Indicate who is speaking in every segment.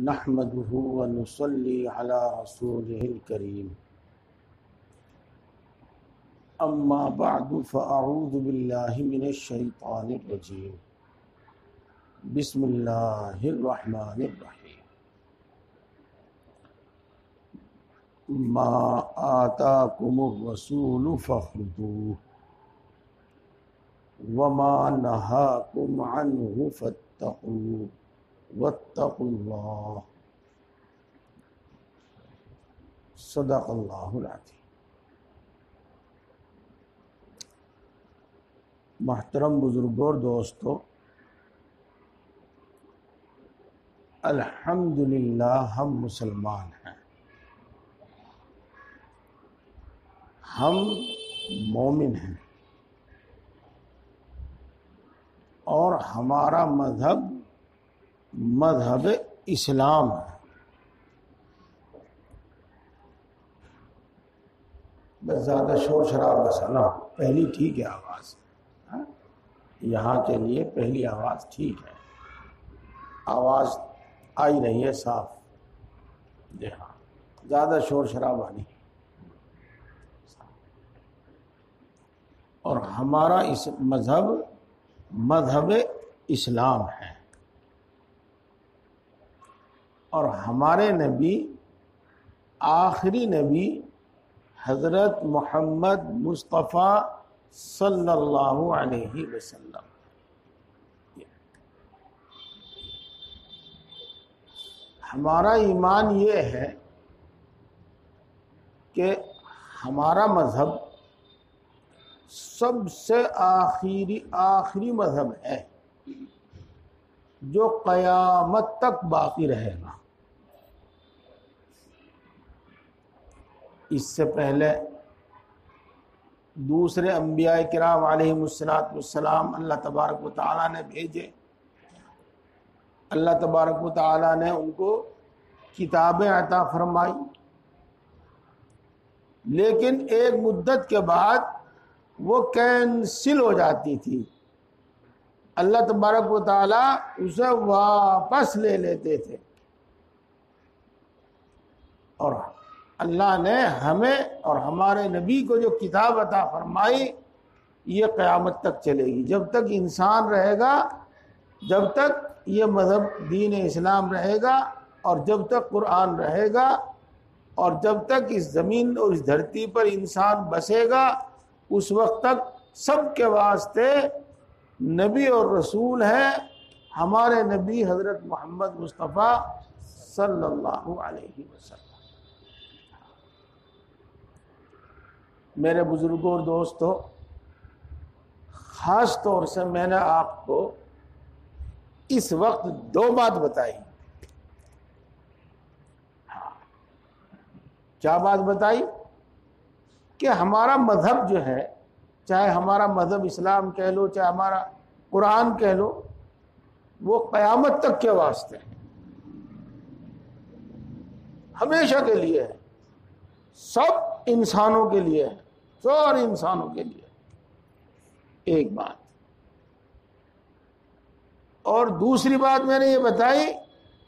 Speaker 1: نحمده ونصلي على رسوله الكريم أما بعد فأعوذ بالله من الشيطان الرجيم بسم الله الرحمن الرحيم ما آتاكم الرسول فخذوه وما نهاكم عنه فاتقوه واتقوا اللہ صدق اللہ العظیم۔ محترم بزرگوں اور دوستو، الحمدللہ ہم مسلمان ہیں، ہم مومن ہیں اور ہمارا مذہب اسلام ہے۔ بس زیادہ شور شراب بس نہ ہو، پہلی ٹھیک ہے آواز، یہاں کے لیے پہلی آواز ٹھیک ہے، آواز آئی رہی ہے صاف، جی ہاں، زیادہ شور شرابہ نہیں۔ اور ہمارا اس مذہب اسلام ہے، اور ہمارے نبی آخری نبی حضرت محمد مصطفیٰ صلی اللہ علیہ وسلم۔ ہمارا ایمان یہ ہے کہ ہمارا مذہب سب سے آخری مذہب ہے جو قیامت تک باقی رہے گا۔ اس سے پہلے دوسرے انبیاء کرام علیہم السلام اللہ تبارک و تعالیٰ نے بھیجے، اللہ تبارک و تعالیٰ نے ان کو کتابیں عطا فرمائی، لیکن ایک مدت کے بعد وہ کینسل ہو جاتی تھی، اللہ تبارک و تعالیٰ اسے واپس لے لیتے تھے، اور اللہ نے ہمیں اور ہمارے نبی کو جو کتاب عطا فرمائی یہ قیامت تک چلے گی۔ جب تک انسان رہے گا، جب تک یہ مذہب دین اسلام رہے گا، اور جب تک قرآن رہے گا، اور جب تک اس زمین اور اس دھرتی پر انسان بسے گا، اس وقت تک سب کے واسطے نبی اور رسول ہیں ہمارے نبی حضرت محمد مصطفیٰ صلی اللہ علیہ وسلم۔ میرے بزرگوں اور دوستو، خاص طور سے میں نے آپ کو اس وقت دو بات بتائی۔ کیا بات بتائی؟ کہ ہمارا مذہب جو ہے، چاہے ہمارا مذہب اسلام کہہ لو، چاہے ہمارا قرآن کہہ لو، وہ قیامت تک کے واسطے ہے، ہمیشہ کے لیے ہے، سب انسانوں کے لیے ہے، سارے انسانوں کے لیے۔ ایک بات، اور دوسری بات میں نے یہ بتائی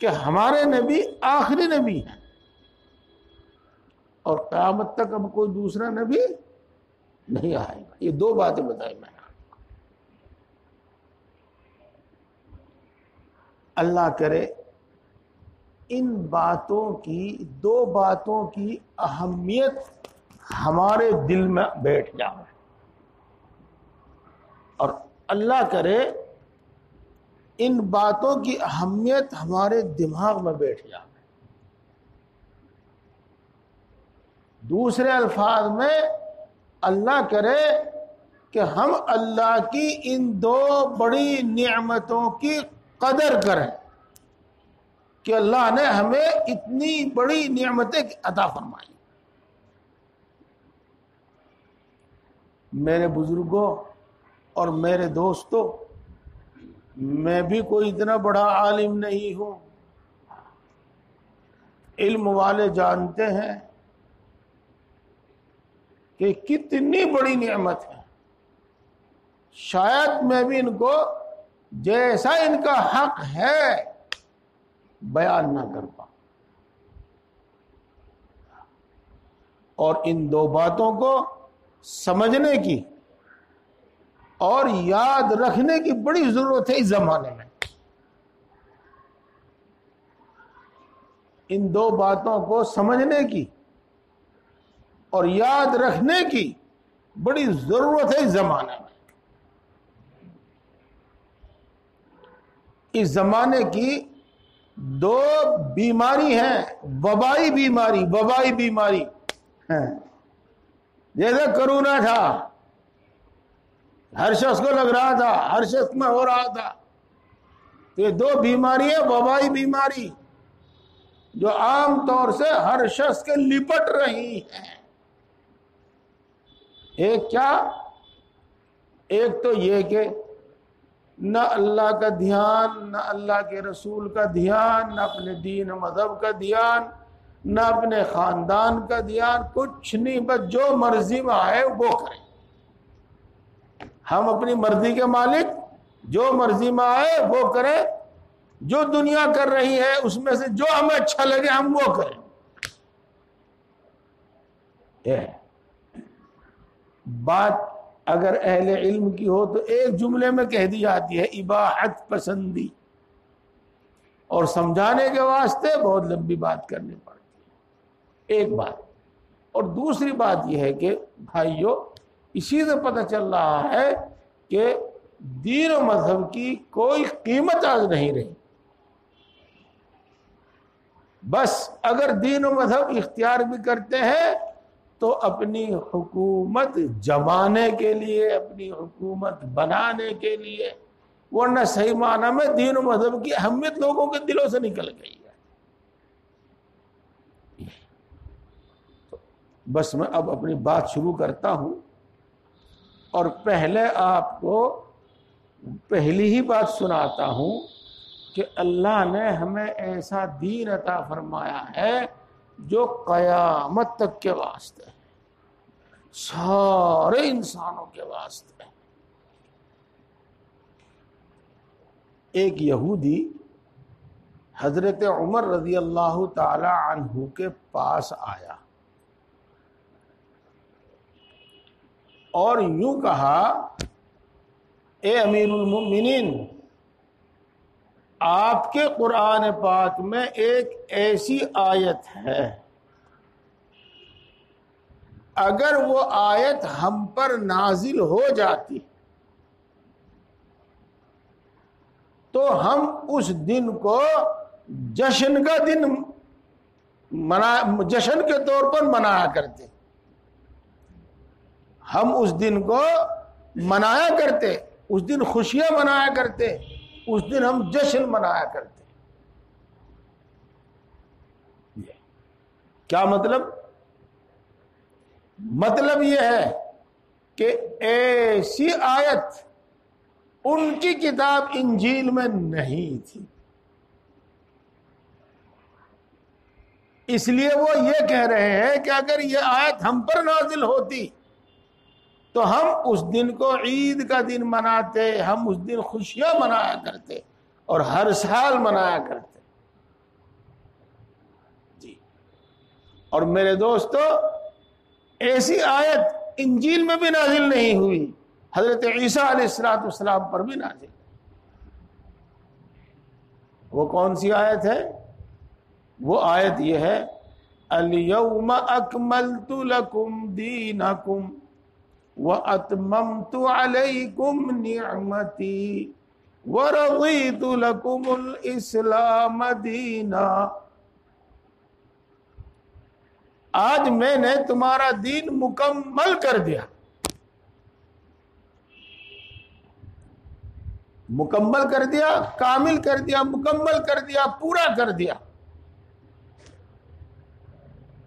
Speaker 1: کہ ہمارے نبی آخری نبی ہیں، اور قیامت تک اب کوئی دوسرا نبی نہیں آئے گا۔ یہ دو باتیں بتائی میں نے۔ اللہ کرے ان باتوں کی، دو باتوں کی اہمیت ہمارے دل میں بیٹھ جائے، اور اللہ کرے ان باتوں کی اہمیت ہمارے دماغ میں بیٹھ جائے۔ دوسرے الفاظ میں اللہ کرے کہ ہم اللہ کی ان دو بڑی نعمتوں کی قدر کریں کہ اللہ نے ہمیں اتنی بڑی نعمتیں عطا فرمائی۔ میرے بزرگوں اور میرے دوستوں، میں بھی کوئی اتنا بڑا عالم نہیں ہوں، علم والے جانتے ہیں کہ کتنی بڑی نعمت ہے، شاید میں بھی ان کو جیسا ان کا حق ہے بیان نہ کر پاؤں. اور ان دو باتوں کو سمجھنے کی اور یاد رکھنے کی بڑی ضرورت ہے اس زمانے میں. ان دو باتوں کو سمجھنے کی اور یاد رکھنے کی بڑی ضرورت ہے اس زمانے میں. اس زمانے کی دو بیماری ہیں، وبائی بیماری جیسے کرونا تھا، ہر شخص کو لگ رہا تھا، ہر شخص میں ہو رہا تھا. تو یہ دو بیماری ہے، وبائی بیماری جو عام طور سے ہر شخص کے لپٹ رہی ہیں. ایک کیا؟ ایک تو یہ کہ نہ اللہ کا دھیان، نہ اللہ کے رسول کا دھیان، نہ اپنے دین و مذہب کا دھیان، نہ اپنے خاندان کا دھیان، کچھ نہیں، بس جو مرضی میں آئے وہ کریں. ہم اپنی مرضی کے مالک، جو مرضی میں آئے وہ کریں، جو دنیا کر رہی ہے اس میں سے جو ہمیں اچھا لگے ہم وہ کریں. بات اگر اہل علم کی ہو تو ایک جملے میں کہہ دی جاتی ہے اباحت پسندی، اور سمجھانے کے واسطے بہت لمبی بات کرنی پڑتی ہے. ایک بات. اور دوسری بات یہ ہے کہ بھائیو، اسی سے پتہ چل رہا ہے کہ دین و مذہب کی کوئی قیمت آج نہیں رہی. بس اگر دین و مذہب اختیار بھی کرتے ہیں تو اپنی حکومت جمانے کے لیے، اپنی حکومت بنانے کے لیے، ورنہ صحیح معنی میں دین و مذہب کی اہمیت لوگوں کے دلوں سے نکل گئی ہے. بس میں اب اپنی بات شروع کرتا ہوں، اور پہلے آپ کو پہلی ہی بات سناتا ہوں کہ اللہ نے ہمیں ایسا دین عطا فرمایا ہے جو قیامت تک کے واسطے ہے، سارے انسانوں کے واسطے ہے. ایک یہودی حضرت عمر رضی اللہ تعالی عنہ کے پاس آیا اور یوں کہا، اے امیر المؤمنین، آپ کے قرآن پاک میں ایک ایسی آیت ہے، اگر وہ آیت ہم پر نازل ہو جاتی تو ہم اس دن کو جشن کا دن جشن کے طور پر منایا کرتے. ہم اس دن کو منایا کرتے، اس دن خوشیاں منایا کرتے، اس دن ہم جشن منایا کرتے. کیا مطلب؟ مطلب یہ ہے کہ ایسی آیت ان کی کتاب انجیل میں نہیں تھی، اس لیے وہ یہ کہہ رہے ہیں کہ اگر یہ آیت ہم پر نازل ہوتی تو ہم اس دن کو عید کا دن مناتے، ہم اس دن خوشیاں منایا کرتے اور ہر سال منایا کرتے. جی. اور میرے دوستو، ایسی آیت انجیل میں بھی نازل نہیں ہوئی، حضرت عیسیٰ علیہ السلام پر بھی نازل. وہ کون سی آیت ہے؟ وہ آیت یہ ہے، الیوم اکملت لکم دینکم وَأَتْمَمْتُ عَلَيْكُمْ نِعْمَتِي وَرَضِيتُ لَكُمُ الْإِسْلَامَ دِينًا. آج میں نے تمہارا دین مکمل کر دیا. مکمل کر دیا، کامل کر دیا، مکمل کر دیا، پورا کر دیا.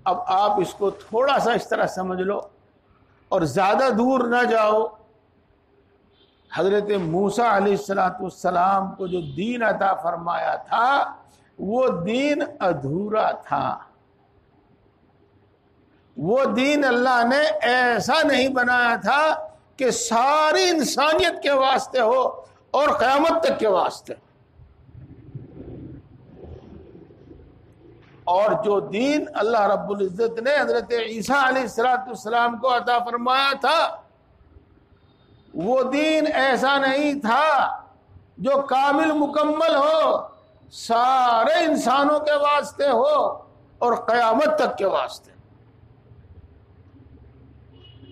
Speaker 1: اب آپ اس کو تھوڑا سا اس طرح سمجھ لو اور زیادہ دور نہ جاؤ. حضرت موسیٰ علیہ السلام کو جو دین عطا فرمایا تھا وہ دین ادھورا تھا. وہ دین اللہ نے ایسا نہیں بنایا تھا کہ ساری انسانیت کے واسطے ہو اور قیامت تک کے واسطے. اور جو دین اللہ رب العزت نے حضرت عیسیٰ علیہ السلام کو عطا فرمایا تھا وہ دین ایسا نہیں تھا جو کامل مکمل ہو، سارے انسانوں کے واسطے ہو اور قیامت تک کے واسطے.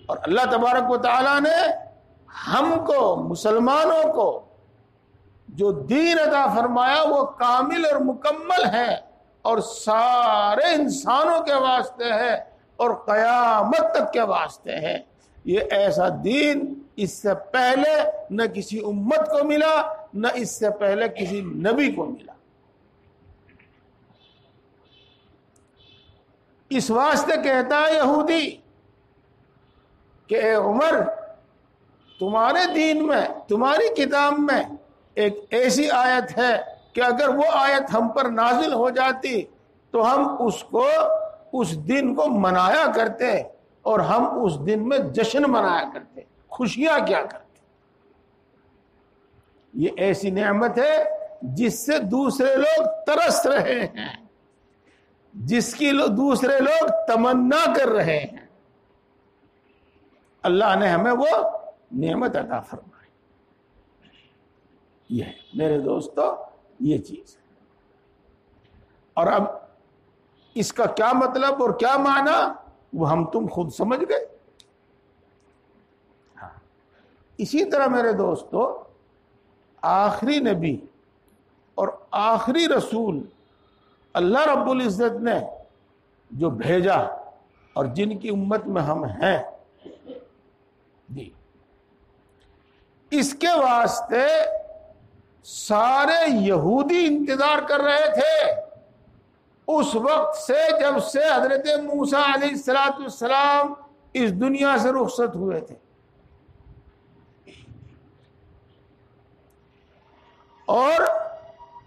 Speaker 1: اور اللہ تبارک و تعالی نے ہم کو مسلمانوں کو جو دین عطا فرمایا وہ کامل اور مکمل ہے اور سارے انسانوں کے واسطے ہے اور قیامت تک کے واسطے ہے. یہ ایسا دین اس سے پہلے نہ کسی امت کو ملا، نہ اس سے پہلے کسی نبی کو ملا. اس واسطے کہتا ہے یہودی کہ اے عمر، تمہارے دین میں، تمہاری کتاب میں ایک ایسی آیت ہے کہ اگر وہ آیت ہم پر نازل ہو جاتی تو ہم اس دن کو منایا کرتے اور ہم اس دن میں جشن منایا کرتے، خوشیاں کیا کرتے. یہ ایسی نعمت ہے جس سے دوسرے لوگ ترس رہے ہیں، جس کی دوسرے لوگ تمنا کر رہے ہیں. اللہ نے ہمیں وہ نعمت عطا فرمائی. یہ ہے میرے دوستو یہ چیز ہے. اور اب اس کا کیا مطلب اور کیا معنی وہ ہم تم خود سمجھ گئے. اسی طرح میرے دوستو آخری نبی اور آخری رسول اللہ رب العزت نے جو بھیجا اور جن کی امت میں ہم ہیں جی، اس کے واسطے سارے یہودی انتظار کر رہے تھے اس وقت سے جب سے حضرت موسیٰ علیہ السلام اس دنیا سے رخصت ہوئے تھے. اور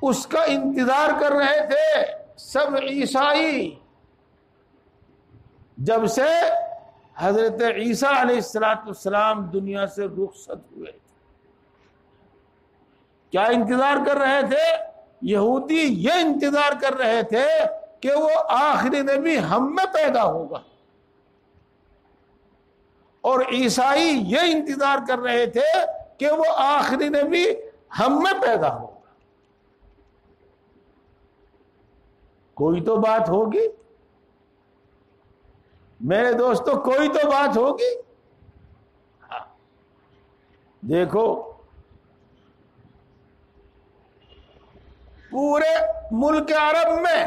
Speaker 1: اس کا انتظار کر رہے تھے سب عیسائی جب سے حضرت عیسیٰ علیہ السلام دنیا سے رخصت ہوئے تھے. کیا انتظار کر رہے تھے؟ یہودی یہ انتظار کر رہے تھے کہ وہ آخری نبی ہم میں پیدا ہوگا، اور عیسائی یہ انتظار کر رہے تھے کہ وہ آخری نبی ہم میں پیدا ہوگا. کوئی تو بات ہوگی میرے دوستو، کوئی تو بات ہوگی. ہاں دیکھو پورے ملک عرب میں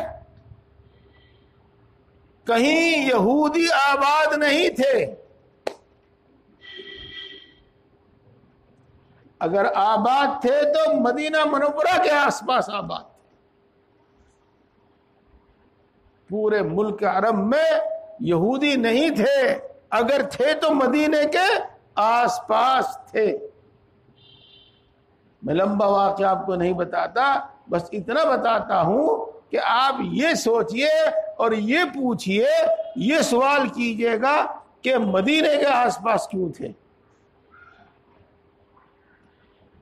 Speaker 1: کہیں یہودی آباد نہیں تھے. اگر آباد تھے تو مدینہ منورہ کے آس پاس آباد تھے. پورے ملک عرب میں یہودی نہیں تھے، اگر تھے تو مدینے کے آس پاس تھے. میں لمبا واقعہ آپ کو نہیں بتاتا، بس اتنا بتاتا ہوں کہ آپ یہ سوچئے اور یہ پوچھئے، یہ سوال کیجئے گا کہ مدینے کے آس پاس کیوں تھے.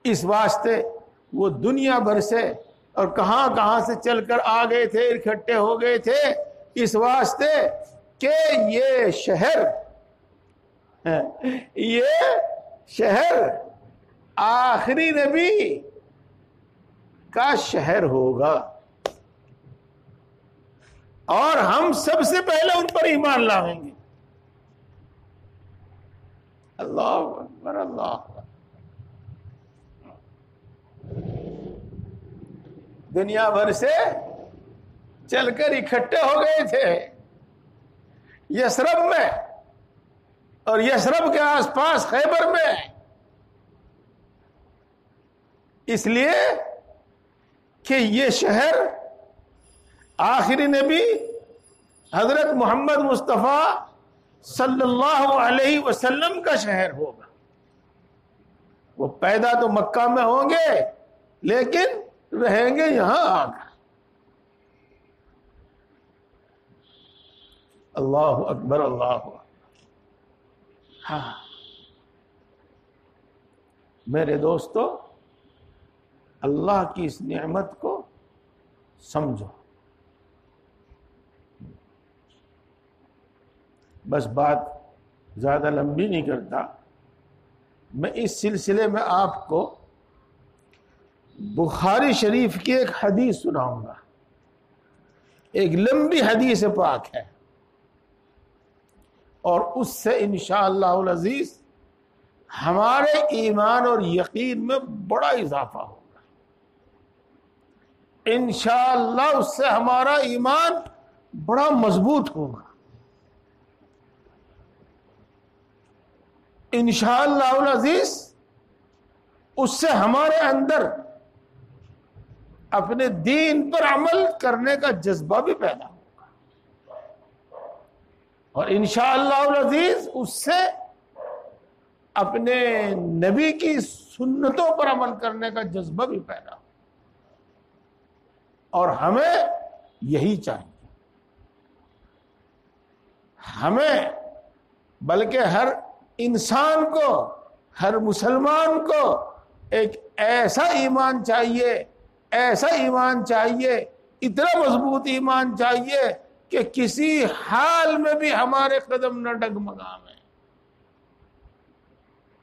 Speaker 1: اس واسطے وہ دنیا بھر سے اور کہاں کہاں سے چل کر آ گئے تھے، اکٹھے ہو گئے تھے اس واسطے کہ یہ شہر آخری نبی کا شہر ہوگا اور ہم سب سے پہلے ان پر ایمان لاؤیں گے. اللہ اکبر، اللہ اکبر. دنیا بھر سے چل کر اکٹھے ہو گئے تھے یثرب میں اور یثرب کے آس پاس خیبر میں، اس لیے کہ یہ شہر آخری نبی حضرت محمد مصطفیٰ صلی اللہ علیہ وسلم کا شہر ہوگا. وہ پیدا تو مکہ میں ہوں گے لیکن رہیں گے یہاں آ کر. اللہ اکبر، اللہ اکبر. ہاں میرے دوستو اللہ کی اس نعمت کو سمجھو. بس بات زیادہ لمبی نہیں کرتا، میں اس سلسلے میں آپ کو بخاری شریف کی ایک حدیث سناؤں گا، ایک لمبی حدیث پاک ہے، اور اس سے انشاءاللہ العزیز ہمارے ایمان اور یقین میں بڑا اضافہ ہوگا۔ انشاءاللہ اس سے ہمارا ایمان بڑا مضبوط ہوگا، انشاءاللہ العزیز اس سے ہمارے اندر اپنے دین پر عمل کرنے کا جذبہ بھی پیدا ہوگا، اور انشاءاللہ العزیز اس سے اپنے نبی کی سنتوں پر عمل کرنے کا جذبہ بھی پیدا ہوگا، اور ہمیں یہی چاہیے۔ ہمیں بلکہ ہر انسان کو، ہر مسلمان کو ایک ایسا ایمان چاہیے، ایسا ایمان چاہیے، اتنا مضبوط ایمان چاہیے کہ کسی حال میں بھی ہمارے قدم نہ ڈگمگائیں،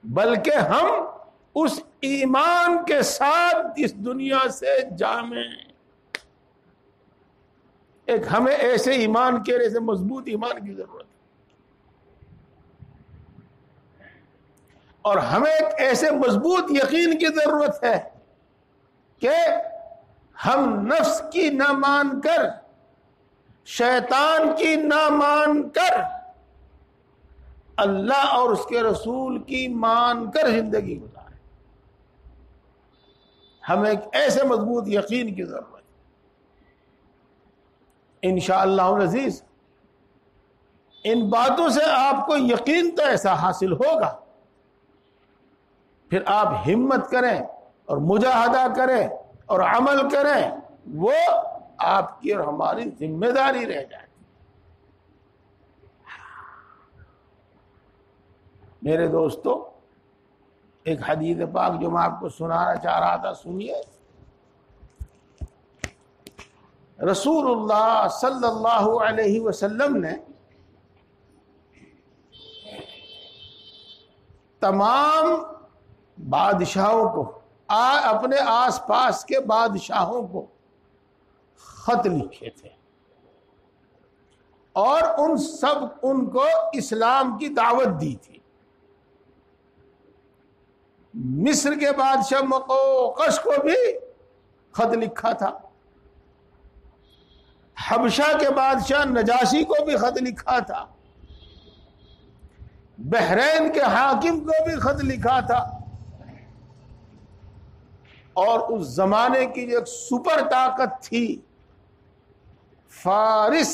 Speaker 1: بلکہ ہم اس ایمان کے ساتھ اس دنیا سے جامیں۔ ایک ہمیں ایسے ایمان کے، ایسے مضبوط ایمان کی ضرورت ہے، اور ہمیں ایک ایسے مضبوط یقین کی ضرورت ہے کہ ہم نفس کی نہ مان کر، شیطان کی نہ مان کر، اللہ اور اس کے رسول کی مان کر زندگی گزاریں۔ ہمیں ایک ایسے مضبوط یقین کی ضرورت ہے۔ انشاءاللہ العزیز ان باتوں سے آپ کو یقین تو ایسا حاصل ہوگا، پھر آپ ہمت کریں اور مجاہدہ کریں اور عمل کریں، وہ آپ کی اور ہماری ذمہ داری رہ جائے۔ میرے دوستو، ایک حدیث پاک جو میں آپ کو سنانا چاہ رہا تھا، سنیے۔ رسول اللہ صلی اللہ علیہ وسلم نے تمام بادشاہوں کو، اپنے آس پاس کے بادشاہوں کو خط لکھے تھے، اور ان کو اسلام کی دعوت دی تھی۔ مصر کے بادشاہ مقوقس کو بھی خط لکھا تھا، حبشہ کے بادشاہ نجاشی کو بھی خط لکھا تھا، بحرین کے حاکم کو بھی خط لکھا تھا، اور اس زمانے کی جو ایک سپر طاقت تھی فارس،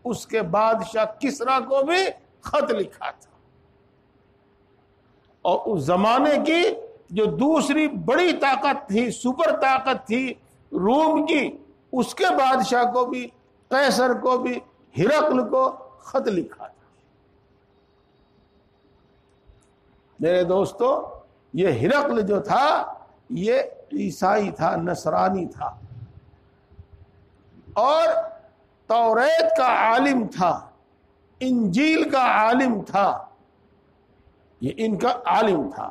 Speaker 1: اس کے بادشاہ کسریٰ کو بھی خط لکھا تھا، اور اس زمانے کی جو دوسری بڑی طاقت تھی، سپر طاقت تھی روم کی، اس کے بادشاہ کو بھی، قیصر کو بھی، ہرقل کو خط لکھا تھا۔ میرے دوستو، یہ ہرقل جو تھا یہ عیسائی تھا، نصرانی تھا، اور توریت کا عالم تھا، انجیل کا عالم تھا، یہ ان کا عالم تھا،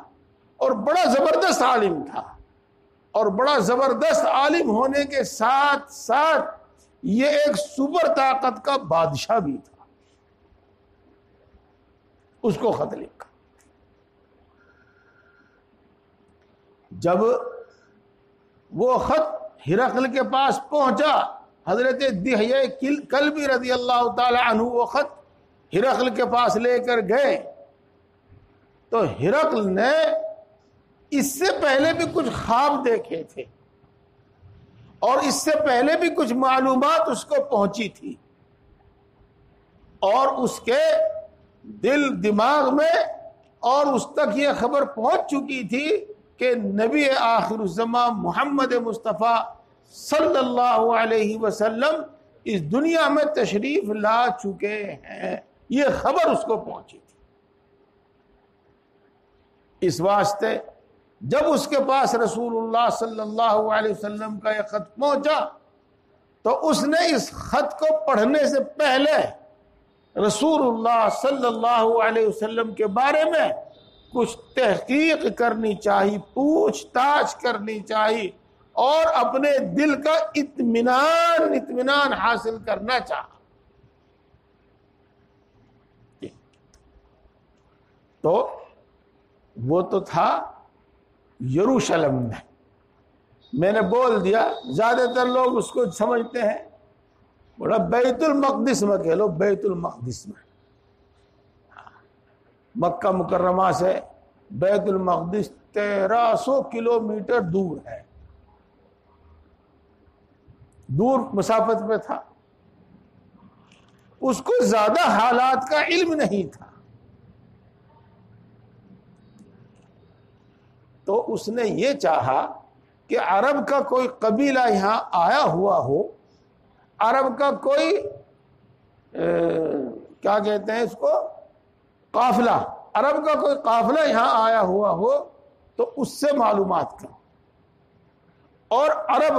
Speaker 1: اور بڑا زبردست عالم تھا، اور بڑا زبردست عالم ہونے کے ساتھ ساتھ یہ ایک سپر طاقت کا بادشاہ بھی تھا۔ اس کو خط لکھا۔ جب وہ خط ہرقل کے پاس پہنچا، حضرت دحیہ کلبی رضی اللہ تعالی عنہ وہ خط ہرقل کے پاس لے کر گئے، تو ہرقل نے اس سے پہلے بھی کچھ خواب دیکھے تھے، اور اس سے پہلے بھی کچھ معلومات اس کو پہنچی تھی، اور اس کے دل دماغ میں اور اس تک یہ خبر پہنچ چکی تھی کہ نبی آخر الزمان محمد مصطفیٰ صلی اللہ علیہ وسلم اس دنیا میں تشریف لا چکے ہیں، یہ خبر اس کو پہنچی تھی۔ اس واسطے جب اس کے پاس رسول اللہ صلی اللہ علیہ وسلم کا یہ خط پہنچا، تو اس نے اس خط کو پڑھنے سے پہلے رسول اللہ صلی اللہ علیہ وسلم کے بارے میں کچھ تحقیق کرنی چاہیے، پوچھ تاچھ کرنی چاہیے، اور اپنے دل کا اطمینان حاصل کرنا چاہا۔ تو وہ تو تھا یروشلم میں نے بول دیا، زیادہ تر لوگ اس کو سمجھتے ہیں، بولا بیت المقدس میں کہہ لو، بیت المقدس میں، مکہ مکرمہ سے بیت المقدس 1300 کلومیٹر دور ہے، دور مسافت پہ تھا، اس کو زیادہ حالات کا علم نہیں تھا، تو اس نے یہ چاہا کہ عرب کا کوئی قبیلہ یہاں آیا ہوا ہو، عرب کا کوئی کیا کہتے ہیں اس کو، قافلہ، عرب کا کوئی قافلہ یہاں آیا ہوا ہو تو اس سے معلومات کرو، اور عرب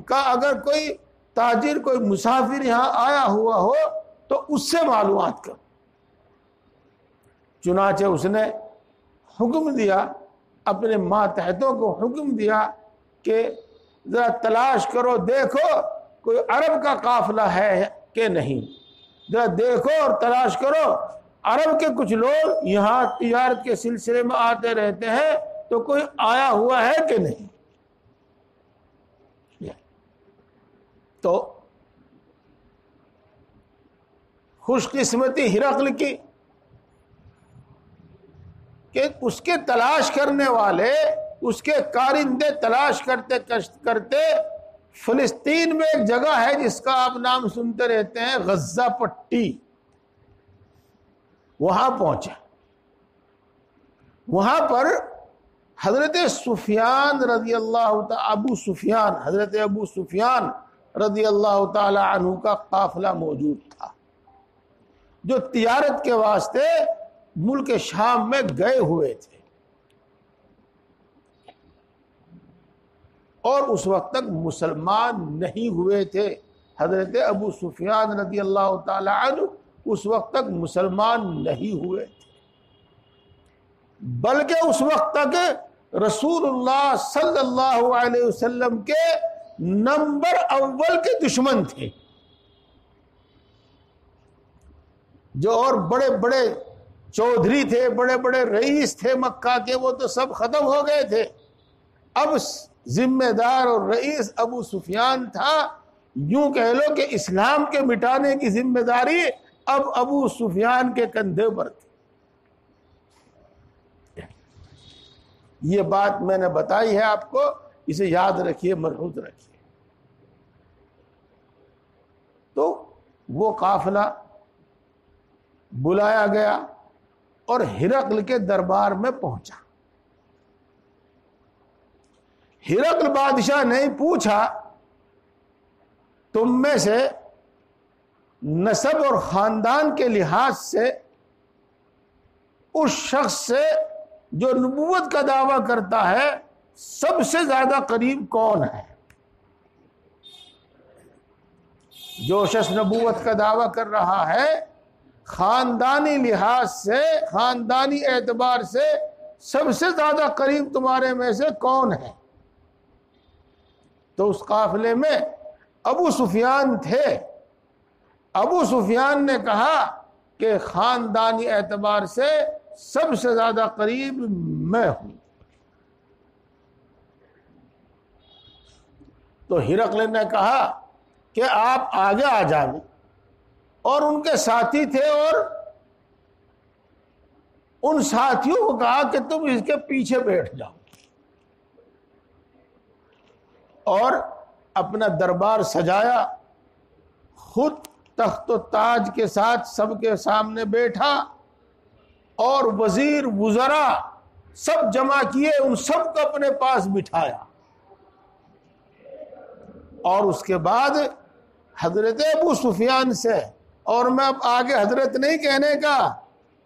Speaker 1: کا اگر کوئی تاجر، کوئی مسافر یہاں آیا ہوا ہو تو اس سے معلومات کرو۔ چنانچہ اس نے حکم دیا، اپنے ماتحتوں کو حکم دیا کہ ذرا تلاش کرو، دیکھو کوئی عرب کا قافلہ ہے کہ نہیں، ذرا دیکھو اور تلاش کرو، عرب کے کچھ لوگ یہاں تجارت کے سلسلے میں آتے رہتے ہیں، تو کوئی آیا ہوا ہے کہ نہیں۔ تو خوش قسمتی ہرقل کی کہ اس کے تلاش کرنے والے، اس کے کارندے تلاش کرتے کرتے فلسطین میں ایک جگہ ہے جس کا آپ نام سنتے رہتے ہیں، غزہ پٹی، وہاں پہنچے۔ وہاں پر حضرت سفیان رضی اللہ تعالی، حضرت ابو سفیان رضی اللہ تعالی عنہ کا قافلہ موجود تھا، جو تجارت کے واسطے ملک شام میں گئے ہوئے تھے، اور اس وقت تک مسلمان نہیں ہوئے تھے۔ حضرت ابو سفیان رضی اللہ تعالی عنہ اس وقت تک مسلمان نہیں ہوئے تھے، بلکہ اس وقت تک رسول اللہ صلی اللہ علیہ وسلم کے نمبر اول کے دشمن تھے، جو اور بڑے بڑے چودھری تھے، بڑے بڑے رئیس تھے مکہ کے، وہ تو سب ختم ہو گئے تھے، اب ذمہ دار اور رئیس ابو سفیان تھا۔ یوں کہہ لو کہ اسلام کے مٹانے کی ذمہ داری اب ابو سفیان کے کندھے پر تھی۔ یہ بات میں نے بتائی ہے آپ کو، اسے یاد رکھیے، ملحوظ رکھیے۔ تو وہ قافلہ بلایا گیا اور ہرقل کے دربار میں پہنچا۔ ہرقل بادشاہ نے پوچھا، تم میں سے نسب اور خاندان کے لحاظ سے اس شخص سے جو نبوت کا دعویٰ کرتا ہے سب سے زیادہ قریب کون ہے؟ جو شخص نبوت کا دعویٰ کر رہا ہے، خاندانی لحاظ سے، خاندانی اعتبار سے سب سے زیادہ قریب تمہارے میں سے کون ہے؟ تو اس قافلے میں ابو سفیان تھے۔ ابو سفیان نے کہا کہ خاندانی اعتبار سے سب سے زیادہ قریب میں ہوں۔ تو ہرقل نے کہا کہ آپ آگے آ جائیں، اور ان کے ساتھی تھے، اور ان ساتھیوں کو کہا کہ تم اس کے پیچھے بیٹھ جاؤ، اور اپنا دربار سجایا، خود تخت و تاج کے ساتھ سب کے سامنے بیٹھا، اور وزیر وزراء سب جمع کیے، ان سب کو اپنے پاس بٹھایا، اور اس کے بعد حضرت ابو سفیان سے، اور میں اب آگے حضرت نہیں کہنے کا،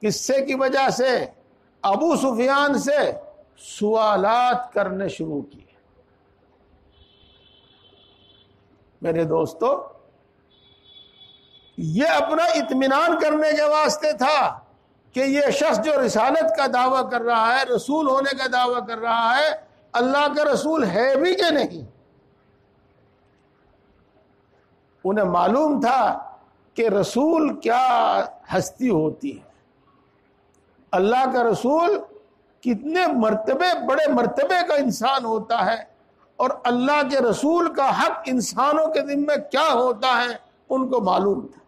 Speaker 1: قصے کی وجہ سے ابو سفیان سے سوالات کرنے شروع کیے۔ میرے دوستو، یہ اپنا اطمینان کرنے کے واسطے تھا کہ یہ شخص جو رسالت کا دعویٰ کر رہا ہے، رسول ہونے کا دعویٰ کر رہا ہے، اللہ کا رسول ہے بھی کہ نہیں۔ انہیں معلوم تھا کہ رسول کیا ہستی ہوتی ہے، اللہ کا رسول کتنے مرتبے، بڑے مرتبے کا انسان ہوتا ہے، اور اللہ کے رسول کا حق انسانوں کے ذمہ کیا ہوتا ہے ان کو معلوم تھا۔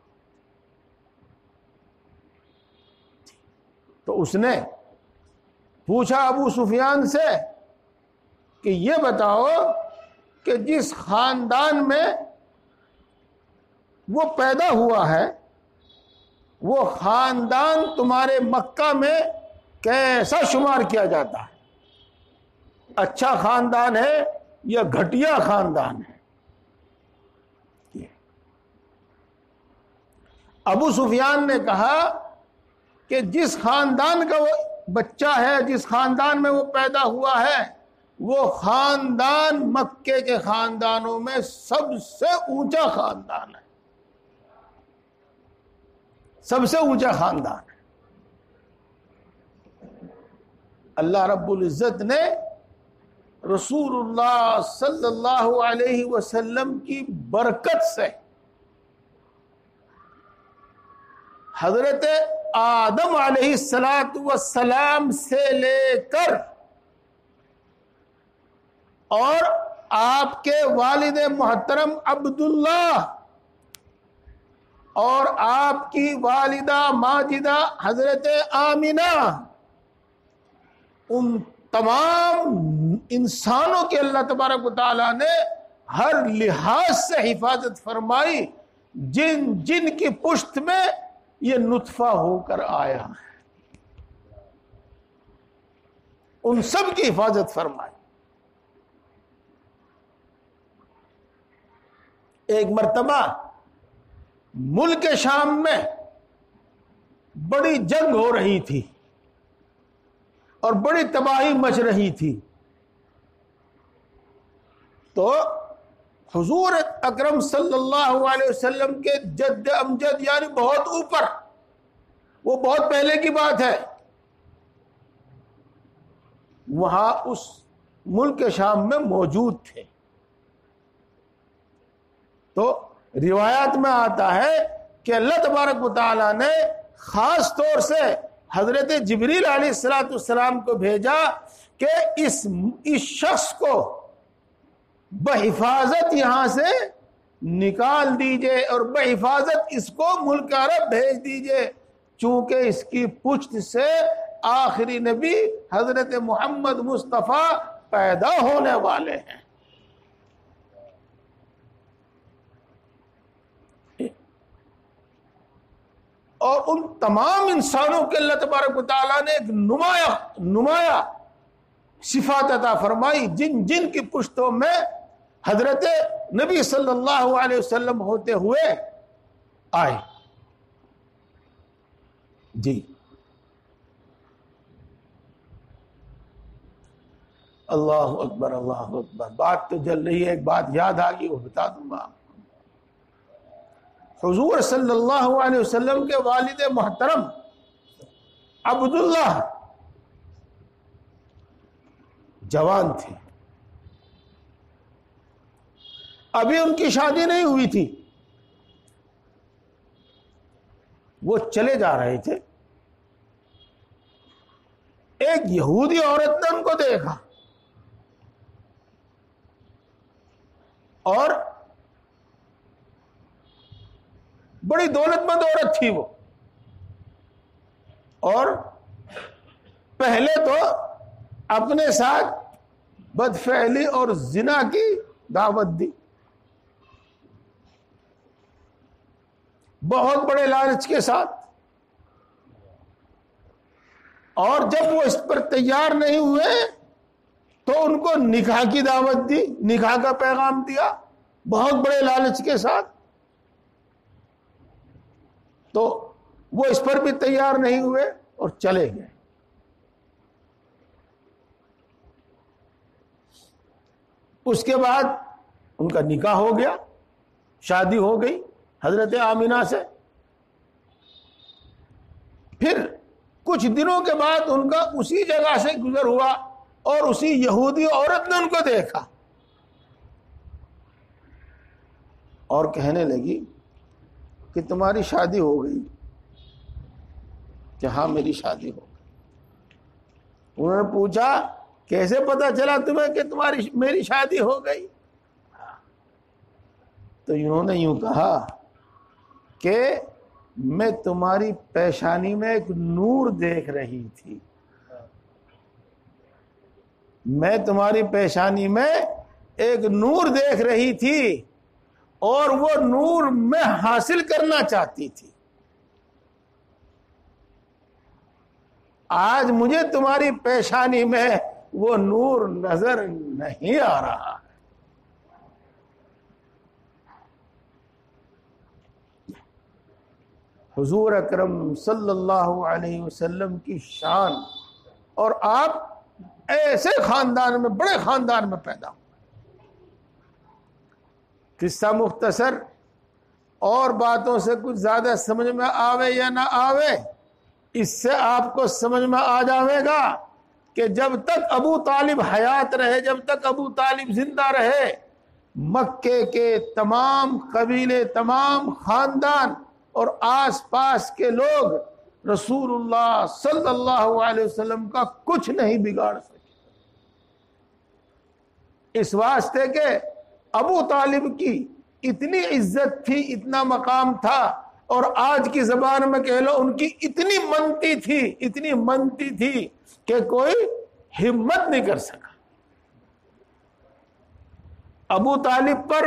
Speaker 1: تو اس نے پوچھا ابو سفیان سے کہ یہ بتاؤ کہ جس خاندان میں وہ پیدا ہوا ہے وہ خاندان تمہارے مکہ میں کیسا شمار کیا جاتا ہے؟ اچھا خاندان ہے یا گھٹیا خاندان ہے؟ ابو سفیان نے کہا کہ جس خاندان کا وہ بچہ ہے، جس خاندان میں وہ پیدا ہوا ہے، وہ خاندان مکے کے خاندانوں میں سب سے اونچا خاندان ہے، سب سے اونچا خاندان ہے۔ اللہ رب العزت نے رسول اللہ صلی اللہ علیہ وسلم کی برکت سے حضرت آدم علیہ السلام سے لے کر اور آپ کے والد محترم عبداللہ اور آپ کی والدہ ماجدہ حضرت آمنہ، ان تمام انسانوں کے اللہ تبارک و تعالیٰ نے ہر لحاظ سے حفاظت فرمائی، جن جن کی پشت میں یہ نطفہ ہو کر آیا ہے، ان سب کی حفاظت فرمائی۔ ایک مرتبہ ملک شام میں بڑی جنگ ہو رہی تھی اور بڑی تباہی مچ رہی تھی، تو حضور اکرم صلی اللہ علیہ وسلم کے جد امجد یعنی بہت اوپر، وہ بہت پہلے کی بات ہے، وہاں اس ملک شام میں موجود تھے۔ تو روایات میں آتا ہے کہ اللہ تبارک و تعالیٰ نے خاص طور سے حضرت جبریل علیہ السلام کو بھیجا کہ اس شخص کو بحفاظت یہاں سے نکال دیجئے اور بحفاظت اس کو ملک عرب بھیج دیجئے، چونکہ اس کی پشت سے آخری نبی حضرت محمد مصطفیٰ پیدا ہونے والے ہیں۔ اور ان تمام انسانوں کے اللہ تبارک و تعالیٰ نے ایک نمایاں صفات عطا فرمائی، جن جن کی پشتوں میں حضرت نبی صلی اللہ علیہ وسلم ہوتے ہوئے آئے۔ جی اللہ اکبر، اللہ اکبر، بات تو جل رہی ہے، ایک بات یاد آ گئی وہ بتا دوں گا۔ حضور صلی اللہ علیہ وسلم کے والد محترم عبداللہ جوان تھے، ابھی ان کی شادی نہیں ہوئی تھی، وہ چلے جا رہے تھے، ایک یہودی عورت نے ان کو دیکھا اور بڑی دولت مند عورت تھی وہ، اور پہلے تو اپنے ساتھ بدفعلی اور زنا کی دعوت دی، بہت بڑے لالچ کے ساتھ، اور جب وہ اس پر تیار نہیں ہوئے تو ان کو نکاح کی دعوت دی، نکاح کا پیغام دیا بہت بڑے لالچ کے ساتھ، تو وہ اس پر بھی تیار نہیں ہوئے اور چلے گئے۔ اس کے بعد ان کا نکاح ہو گیا، شادی ہو گئی حضرت آمینہ سے، پھر کچھ دنوں کے بعد ان کا اسی جگہ سے گزر ہوا اور اسی یہودی عورت نے ان کو دیکھا اور کہنے لگی کہ تمہاری شادی ہو گئی؟ کہ ہاں میری شادی ہو گئی۔ انہوں نے پوچھا کیسے پتا چلا تمہیں کہ میری شادی ہو گئی؟ تو انہوں نے یوں کہا کہ میں تمہاری پیشانی میں ایک نور دیکھ رہی تھی، میں تمہاری پیشانی میں ایک نور دیکھ رہی تھی اور وہ نور میں حاصل کرنا چاہتی تھی۔ آج مجھے تمہاری پیشانی میں وہ نور نظر نہیں آ رہا۔ حضور اکرم صلی اللہ علیہ وسلم کی شان، اور آپ ایسے خاندان میں، بڑے خاندان میں پیدا ہوئے۔ قصہ مختصر، اور باتوں سے کچھ زیادہ سمجھ میں آوے یا نہ آوے، اس سے آپ کو سمجھ میں آ جاوے گا کہ جب تک ابو طالب حیات رہے، جب تک ابو طالب زندہ رہے، مکے کے تمام قبیلے، تمام خاندان اور آس پاس کے لوگ رسول اللہ صلی اللہ علیہ وسلم کا کچھ نہیں بگاڑ سکے، اس واسطے کہ ابو طالب کی اتنی عزت تھی، اتنا مقام تھا، اور آج کی زبان میں کہہ لو ان کی اتنی منتی تھی، اتنی منتی تھی کہ کوئی ہمت نہیں کر سکا۔ ابو طالب پر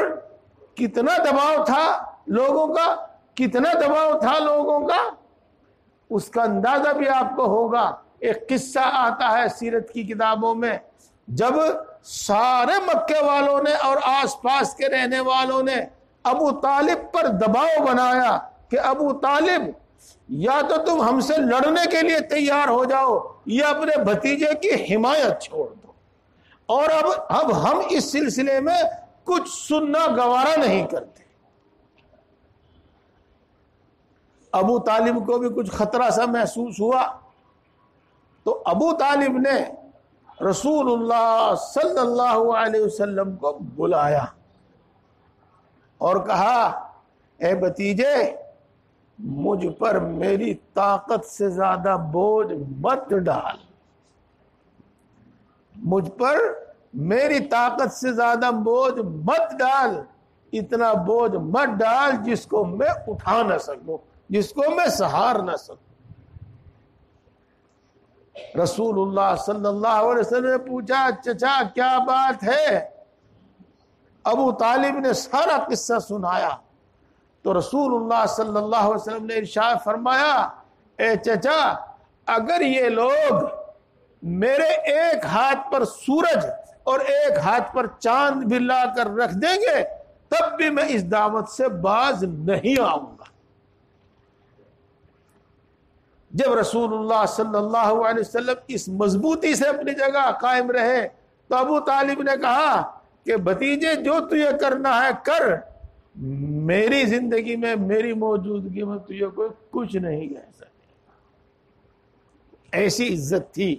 Speaker 1: کتنا دباؤ تھا لوگوں کا، کتنا دباؤ تھا لوگوں کا، اس کا اندازہ بھی آپ کو ہوگا۔ ایک قصہ آتا ہے سیرت کی کتابوں میں، جب سارے مکے والوں نے اور آس پاس کے رہنے والوں نے ابو طالب پر دباؤ بنایا کہ ابو طالب یا تو تم ہم سے لڑنے کے لیے تیار ہو جاؤ یا اپنے بھتیجے کی حمایت چھوڑ دو، اور اب ہم اس سلسلے میں کچھ سننا گوارا نہیں کرتے۔ ابو طالب کو بھی کچھ خطرہ سا محسوس ہوا، تو ابو طالب نے رسول اللہ صلی اللہ علیہ وسلم کو بلایا اور کہا اے بھتیجے، مجھ پر میری طاقت سے زیادہ بوجھ مت ڈال، مجھ پر میری طاقت سے زیادہ بوجھ مت ڈال، اتنا بوجھ مت ڈال جس کو میں اٹھا نہ سکوں، جس کو میں سہار نہ سکوں۔ رسول اللہ صلی اللہ علیہ وسلم نے پوچھا چچا کیا بات ہے؟ ابو طالب نے سارا قصہ سنایا، تو رسول اللہ صلی اللہ علیہ وسلم نے ارشاد فرمایا اے چچا، اگر یہ لوگ میرے ایک ہاتھ پر سورج اور ایک ہاتھ پر چاند بھی لا کر رکھ دیں گے تب بھی میں اس دعوت سے باز نہیں آؤں گا۔ جب رسول اللہ صلی اللہ علیہ وسلم اس مضبوطی سے اپنی جگہ قائم رہے تو ابو طالب نے کہا کہ بھتیجے جو تجھے کرنا ہے کر، میری زندگی میں، میری موجودگی میں تجھے کوئی کچھ نہیں کہہ سکے۔ ایسی عزت تھی،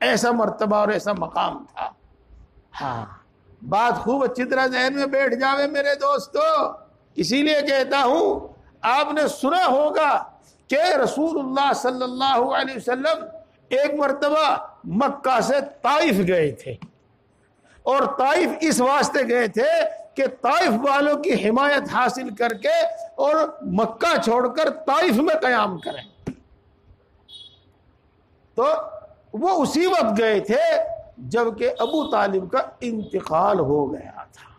Speaker 1: ایسا مرتبہ اور ایسا مقام تھا۔ ہاں، بات خوب اچھی طرح ذہن میں بیٹھ جاوے میرے دوستو، اسی لیے کہتا ہوں آپ نے سنا ہوگا کہ رسول اللہ صلی اللہ علیہ وسلم ایک مرتبہ مکہ سے طائف گئے تھے، اور طائف اس واسطے گئے تھے کہ طائف والوں کی حمایت حاصل کر کے اور مکہ چھوڑ کر طائف میں قیام کریں۔ تو وہ اسی وقت گئے تھے جبکہ ابو طالب کا انتقال ہو گیا تھا۔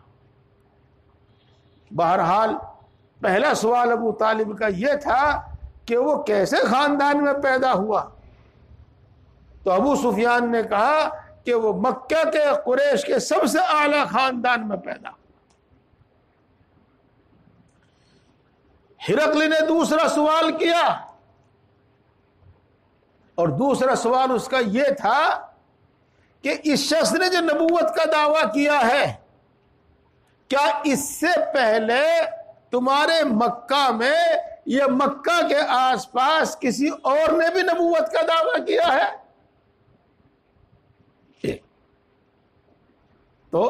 Speaker 1: بہرحال پہلا سوال ابو طالب کا یہ تھا کہ وہ کیسے خاندان میں پیدا ہوا؟ تو ابو سفیان نے کہا کہ وہ مکہ کے قریش کے سب سے اعلیٰ خاندان میں پیدا ہوا۔ ہرقل نے دوسرا سوال کیا، اور دوسرا سوال اس کا یہ تھا کہ اس شخص نے جو نبوت کا دعویٰ کیا ہے، کیا اس سے پہلے تمہارے مکہ میں یہ مکہ کے آس پاس کسی اور نے بھی نبوت کا دعویٰ کیا ہے؟ تو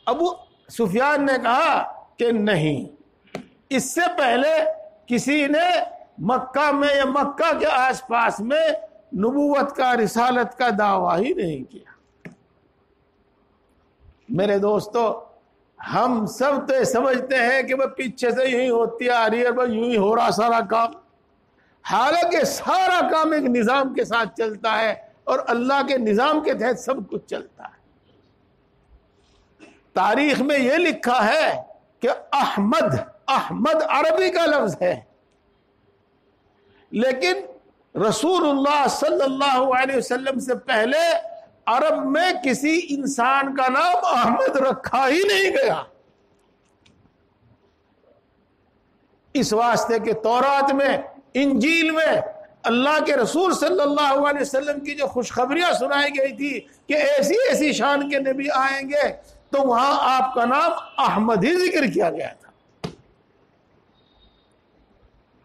Speaker 1: ابو سفیان نے کہا کہ نہیں، اس سے پہلے کسی نے مکہ میں یا مکہ کے آس پاس میں نبوت کا، رسالت کا دعویٰ ہی نہیں کیا۔ میرے دوستو، ہم سب تو سمجھتے ہیں کہ وہ پیچھے سے یوں ہی ہوتی آ رہی ہے، بس یوں ہی ہو رہا سارا کام، حالانکہ سارا کام ایک نظام کے ساتھ چلتا ہے اور اللہ کے نظام کے تحت سب کچھ چلتا ہے۔ تاریخ میں یہ لکھا ہے کہ احمد عربی کا لفظ ہے، لیکن رسول اللہ صلی اللہ علیہ وسلم سے پہلے عرب میں کسی انسان کا نام احمد رکھا ہی نہیں گیا، اس واسطے کہ تورات میں، انجیل میں اللہ کے رسول صلی اللہ علیہ وسلم کی جو خوشخبریاں سنائی گئی تھی کہ ایسی ایسی شان کے نبی آئیں گے، تو وہاں آپ کا نام احمد ہی ذکر کیا گیا تھا۔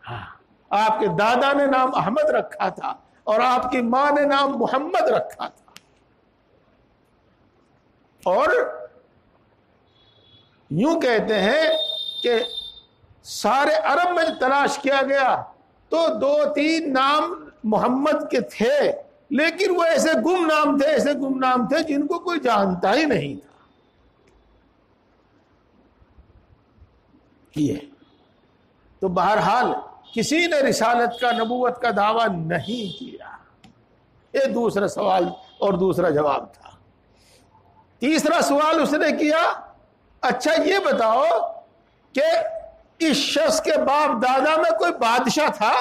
Speaker 1: ہاں، آپ کے دادا نے نام احمد رکھا تھا اور آپ کی ماں نے نام محمد رکھا تھا، اور یوں کہتے ہیں کہ سارے عرب میں تلاش کیا گیا تو 2-3 نام محمد کے تھے، لیکن وہ ایسے گم نام تھے جن کو کوئی جانتا ہی نہیں تھا۔ تو بہرحال کسی نے رسالت کا، نبوت کا دعویٰ نہیں کیا۔ یہ دوسرا سوال اور دوسرا جواب تھا۔ تیسرا سوال اس نے کیا، اچھا یہ بتاؤ کہ اس شخص کے باپ دادا میں کوئی بادشاہ تھا؟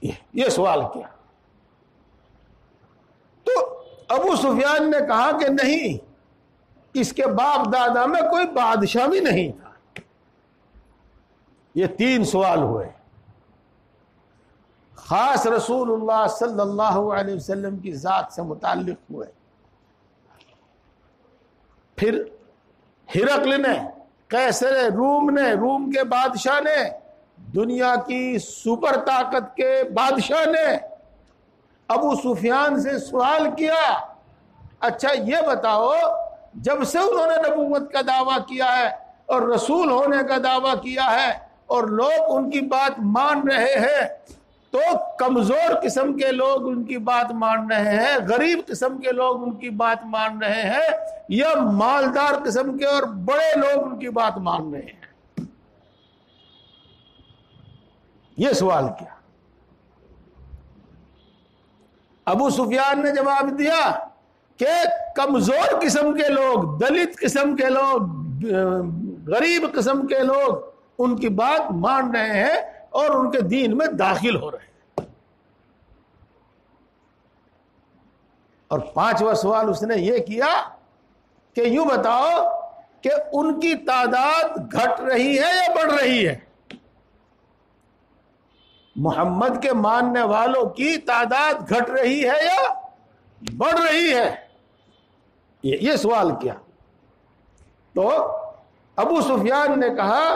Speaker 1: یہ سوال کیا۔ تو ابو سفیان نے کہا کہ نہیں، اس کے باپ دادا میں کوئی بادشاہ بھی نہیں تھا۔ یہ 3 سوال ہوئے، خاص رسول اللہ صلی اللہ علیہ وسلم کی ذات سے متعلق ہوئے۔ پھر ہرقل نے، قیصر روم نے، روم کے بادشاہ نے، دنیا کی سپر طاقت کے بادشاہ نے ابو سفیان سے سوال کیا، اچھا یہ بتاؤ، جب سے انہوں نے نبوت کا دعویٰ کیا ہے اور رسول ہونے کا دعویٰ کیا ہے اور لوگ ان کی بات مان رہے ہیں، تو کمزور قسم کے لوگ ان کی بات مان رہے ہیں، غریب قسم کے لوگ ان کی بات مان رہے ہیں، یا مالدار قسم کے اور بڑے لوگ ان کی بات مان رہے ہیں؟ یہ سوال کیا۔ ابو سفیان نے جواب دیا کہ کمزور قسم کے لوگ، دلت قسم کے لوگ، غریب قسم کے لوگ ان کی بات مان رہے ہیں اور ان کے دین میں داخل ہو رہے ہیں۔ اور 5واں سوال اس نے یہ کیا کہ یوں بتاؤ کہ ان کی تعداد گھٹ رہی ہے یا بڑھ رہی ہے؟ محمد کے ماننے والوں کی تعداد گھٹ رہی ہے یا بڑھ رہی ہے؟ یہ سوال کیا۔ تو ابو سفیان نے کہا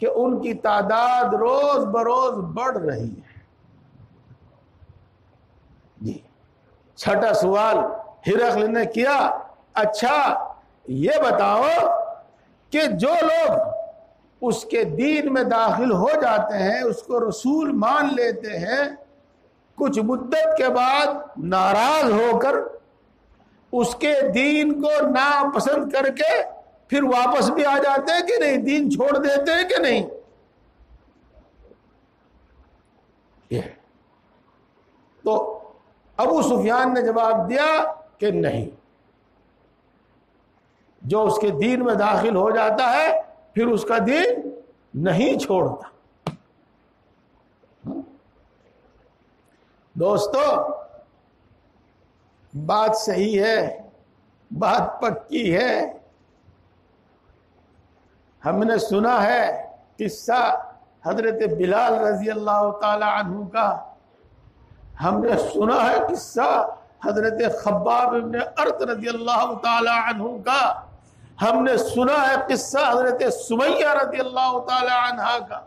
Speaker 1: کہ ان کی تعداد روز بروز بڑھ رہی ہے۔ جی، 6واں سوال ہرقل نے کیا، اچھا یہ بتاؤ کہ جو لوگ اس کے دین میں داخل ہو جاتے ہیں، اس کو رسول مان لیتے ہیں، کچھ مدت کے بعد ناراض ہو کر اس کے دین کو ناپسند کر کے پھر واپس بھی آ جاتے ہیں کہ نہیں، دین چھوڑ دیتے ہیں کہ نہیں؟ تو ابو سفیان نے جواب دیا کہ نہیں، جو اس کے دین میں داخل ہو جاتا ہے پھر اس کا دین نہیں چھوڑتا۔ دوستو، بات صحیح ہے، بات پکی ہے۔ ہم نے سنا ہے قصہ حضرت بلال رضی اللہ تعالی عنہ کا، ہم نے سنا ہے قصہ حضرت خباب ابن ارت رضی اللہ تعالی عنہ کا، ہم نے سنا ہے قصہ حضرت سمیہ رضی اللہ تعالی عنہا کا.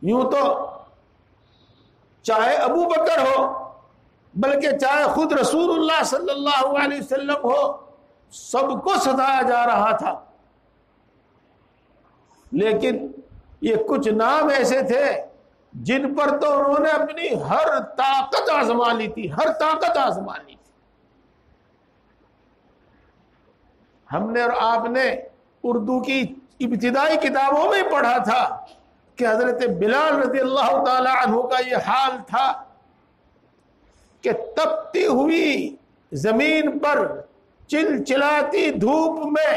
Speaker 1: یوں تو چاہے ابو بکر ہو بلکہ چاہے خود رسول اللہ صلی اللہ علیہ وسلم ہو، سب کو ستایا جا رہا تھا، لیکن یہ کچھ نام ایسے تھے جن پر تو انہوں نے اپنی ہر طاقت آزما لی تھی، ہر طاقت آزما لی تھی. ہم نے اور آپ نے اردو کی ابتدائی کتابوں میں پڑھا تھا کہ حضرت بلال رضی اللہ تعالی عنہ کا یہ حال تھا کہ تپتی ہوئی زمین پر چلچلاتی دھوپ میں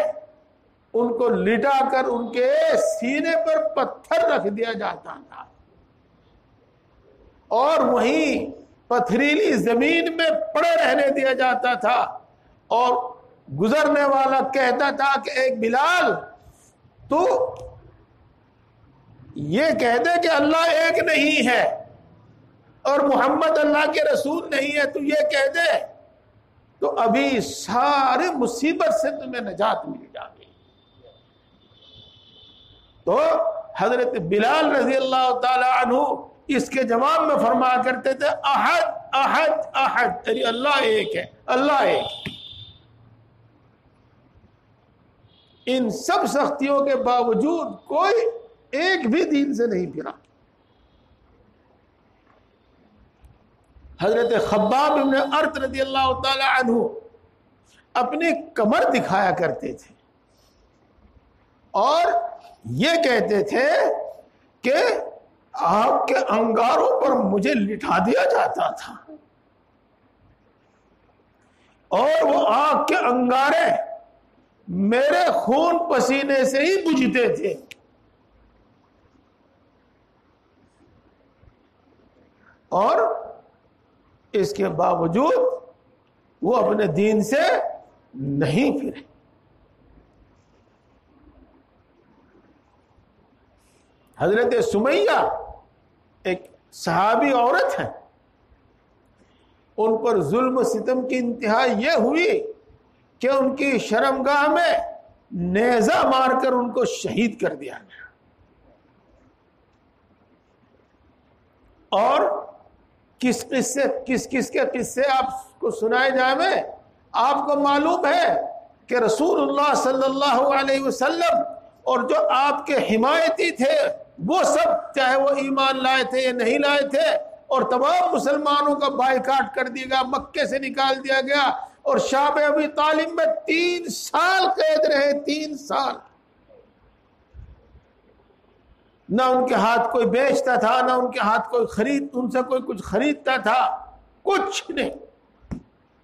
Speaker 1: ان کو لٹا کر ان کے سینے پر پتھر رکھ دیا جاتا تھا، اور وہیں پتھریلی زمین میں پڑے رہنے دیا جاتا تھا، اور گزرنے والا کہتا تھا کہ ایک بلال تو یہ کہہ دے کہ اللہ ایک نہیں ہے اور محمد اللہ کے رسول نہیں ہے، تو یہ کہہ دے تو ابھی سارے مصیبت سے تمہیں نجات مل جائے. تو حضرت بلال رضی اللہ تعالی عنہ اس کے جواب میں فرمایا کرتے تھے احد احد احد، یعنی اللہ ایک ہے، اللہ ایک. ان سب سختیوں کے باوجود کوئی ایک بھی دین سے نہیں پھرا. حضرت خباب بن ارت رضی اللہ تعالی عنہ اپنی کمر دکھایا کرتے تھے اور یہ کہتے تھے کہ آپ کے انگاروں پر مجھے لٹا دیا جاتا تھا اور وہ آگ کے انگارے میرے خون پسینے سے ہی بجھتے تھے. اور اس کے باوجود وہ اپنے دین سے نہیں پھرے. حضرت سمیہ ایک صحابی عورت ہے، ان پر ظلم و ستم کی انتہا یہ ہوئی کہ ان کی شرمگاہ میں نیزہ مار کر ان کو شہید کر دیا گیا. اور کس کے قصے آپ کو سنائے جائیں، آپ کو معلوم ہے کہ رسول اللہ صلی اللہ علیہ وسلم اور جو آپ کے حمایتی تھے وہ سب، چاہے وہ ایمان لائے تھے یا نہیں لائے تھے، اور تمام مسلمانوں کا بائیکاٹ کر دیا گیا، مکے سے نکال دیا گیا، اور شعب ابی طالب میں 3 سال قید رہے. 3 سال نہ ان کے ہاتھ کوئی بیچتا تھا، نہ ان کے ہاتھ کوئی ان سے کوئی کچھ خریدتا تھا، کچھ نہیں.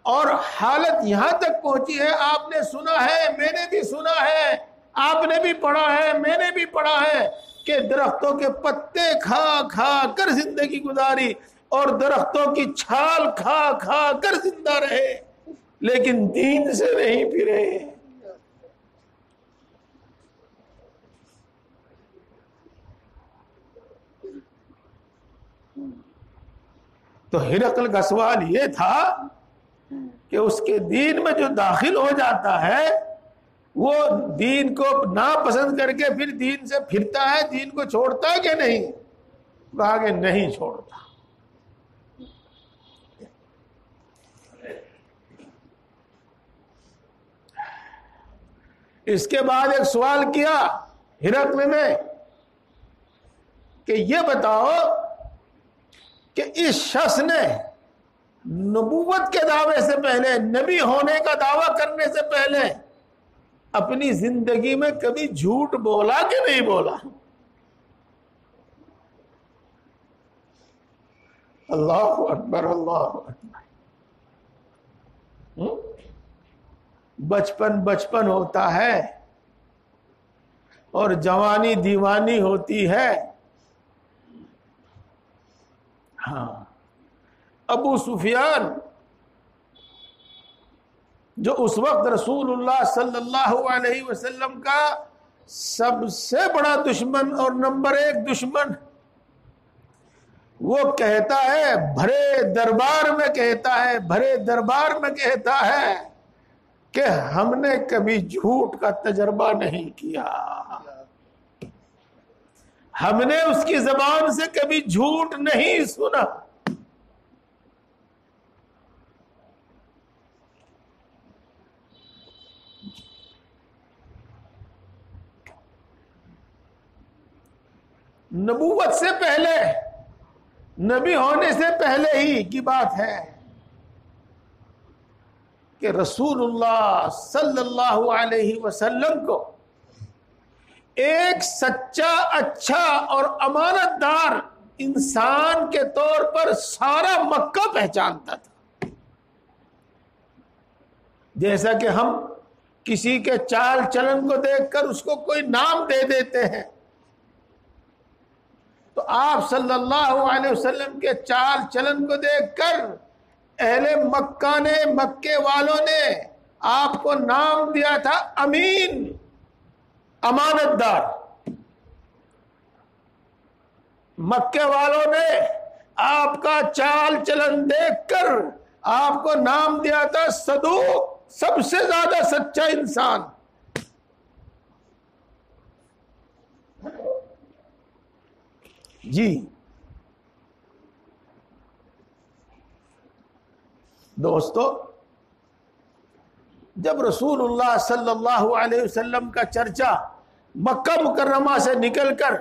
Speaker 1: اور حالت یہاں تک پہنچی ہے، آپ نے سنا ہے، میں نے بھی سنا ہے، آپ نے بھی پڑھا ہے، میں نے بھی پڑھا ہے کہ درختوں کے پتے کھا کھا کر زندگی گزاری اور درختوں کی چھال کھا کھا کر زندہ رہے، لیکن دین سے نہیں پھرے. تو ہرقل کا سوال یہ تھا کہ اس کے دین میں جو داخل ہو جاتا ہے وہ دین کو ناپسند کر کے پھر دین سے پھرتا ہے، دین کو چھوڑتا ہے کہ نہیں؟ کہا کہ نہیں چھوڑتا. اس کے بعد ایک سوال کیا ہرقل نے کہ یہ بتاؤ کہ اس شخص نے نبوت کے دعوے سے پہلے، نبی ہونے کا دعویٰ کرنے سے پہلے اپنی زندگی میں کبھی جھوٹ بولا کہ نہیں بولا؟ اللہ اکبر، اللہ اکبر. بچپن ہوتا ہے اور جوانی دیوانی ہوتی ہے. ہاں، ابو سفیان جو اس وقت رسول اللہ صلی اللہ علیہ وسلم کا سب سے بڑا دشمن اور نمبر 1 دشمن، وہ کہتا ہے بھرے دربار میں کہتا ہے کہ ہم نے کبھی جھوٹ کا تجربہ نہیں کیا، ہم نے اس کی زبان سے کبھی جھوٹ نہیں سنا۔ نبوت سے پہلے، نبی ہونے سے پہلے ہی کی بات ہے کہ رسول اللہ صلی اللہ علیہ وسلم کو ایک سچا، اچھا اور امانت دار انسان کے طور پر سارا مکہ پہچانتا تھا۔ جیسا کہ ہم کسی کے چال چلن کو دیکھ کر اس کو کوئی نام دے دیتے ہیں، تو آپ صلی اللہ علیہ وسلم کے چال چلن کو دیکھ کر اہل مکہ نے، مکے والوں نے آپ کو نام دیا تھا امین، امانت دار۔ مکے والوں نے آپ کا چال چلن دیکھ کر آپ کو نام دیا تھا صدوق، سب سے زیادہ سچا انسان۔ جی دوستو، جب رسول اللہ صلی اللہ علیہ وسلم کا چرچا مکہ مکرمہ سے نکل کر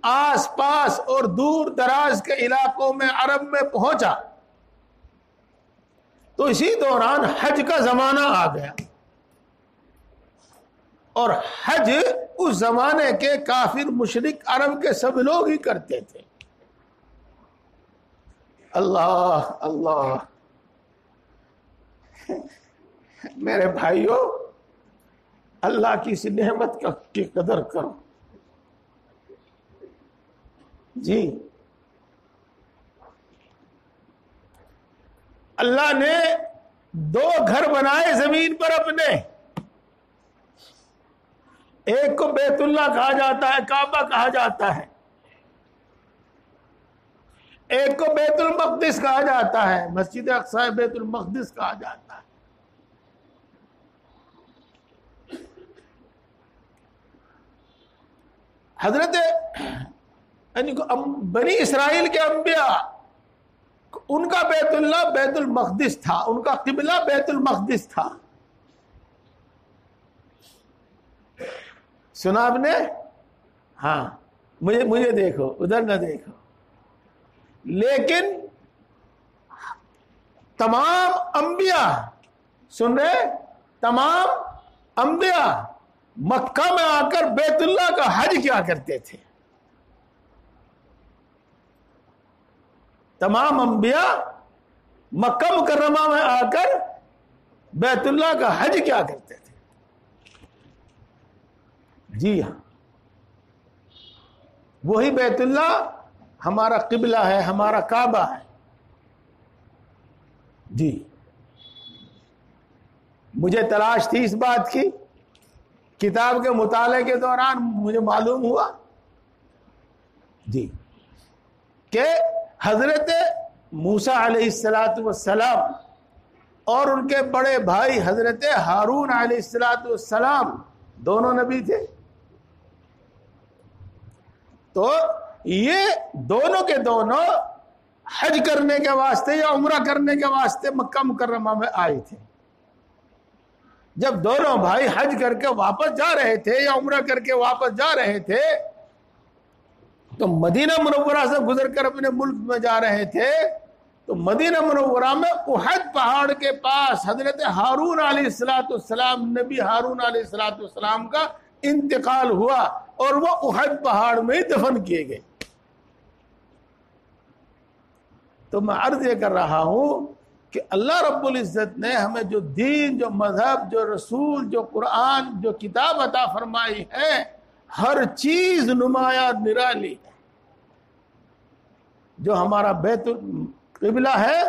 Speaker 1: آس پاس اور دور دراز کے علاقوں میں، عرب میں پہنچا، تو اسی دوران حج کا زمانہ آ گیا، اور حج اس زمانے کے کافر مشرک عرب کے سب لوگ ہی کرتے تھے۔ اللہ اللہ، میرے بھائیوں، اللہ کی اس نعمت کی قدر کرو۔ جی اللہ نے دو گھر بنائے زمین پر اپنے، ایک کو بیت اللہ کہا جاتا ہے، کعبہ کہا جاتا ہے، ایک کو بیت المقدس کہا جاتا ہے، مسجد اقصی بیت المقدس کہا جاتا ہے۔ حضرت بنی اسرائیل کے انبیاء، ان کا بیت اللہ بیت المقدس تھا، ان کا قبلہ بیت المقدس تھا۔ سنا آپ نے؟ ہاں، مجھے دیکھو، ادھر نہ دیکھو۔ لیکن تمام انبیاء، سن رہے، تمام انبیاء مکہ میں آ کر بیت اللہ کا حج کیا کرتے تھے۔ تمام انبیاء مکہ مکرمہ میں آ کر بیت اللہ کا حج کیا کرتے تھے۔ جی ہاں، وہی بیت اللہ ہمارا قبلہ ہے، ہمارا کعبہ ہے۔ جی، مجھے تلاش تھی اس بات کی، کتاب کے مطالعے کے دوران مجھے معلوم ہوا جی کہ حضرت موسیٰ علیہ السلام اور ان کے بڑے بھائی حضرت ہارون علیہ السلام دونوں نبی تھے۔ تو یہ دونوں کے دونوں حج کرنے کے واسطے یا عمرہ کرنے کے واسطے مکہ مکرمہ میں آئے تھے۔ جب دونوں بھائی حج کر کے واپس جا رہے تھے یا عمرہ کر کے واپس جا رہے تھے، تو مدینہ منورہ سے گزر کر اپنے ملک میں جا رہے تھے، تو مدینہ منورہ میں احد پہاڑ کے پاس حضرت ہارون علیہ السلام، نبی ہارون علیہ السلام کا انتقال ہوا اور وہ احد پہاڑ میں ہی دفن کیے گئے۔ تو میں عرض یہ کر رہا ہوں کہ اللہ رب العزت نے ہمیں جو دین، جو مذہب، جو رسول، جو قرآن، جو کتاب عطا فرمائی ہے، ہر چیز نمایاں نرالی ہے۔ جو ہمارا بیت قبلہ ہے،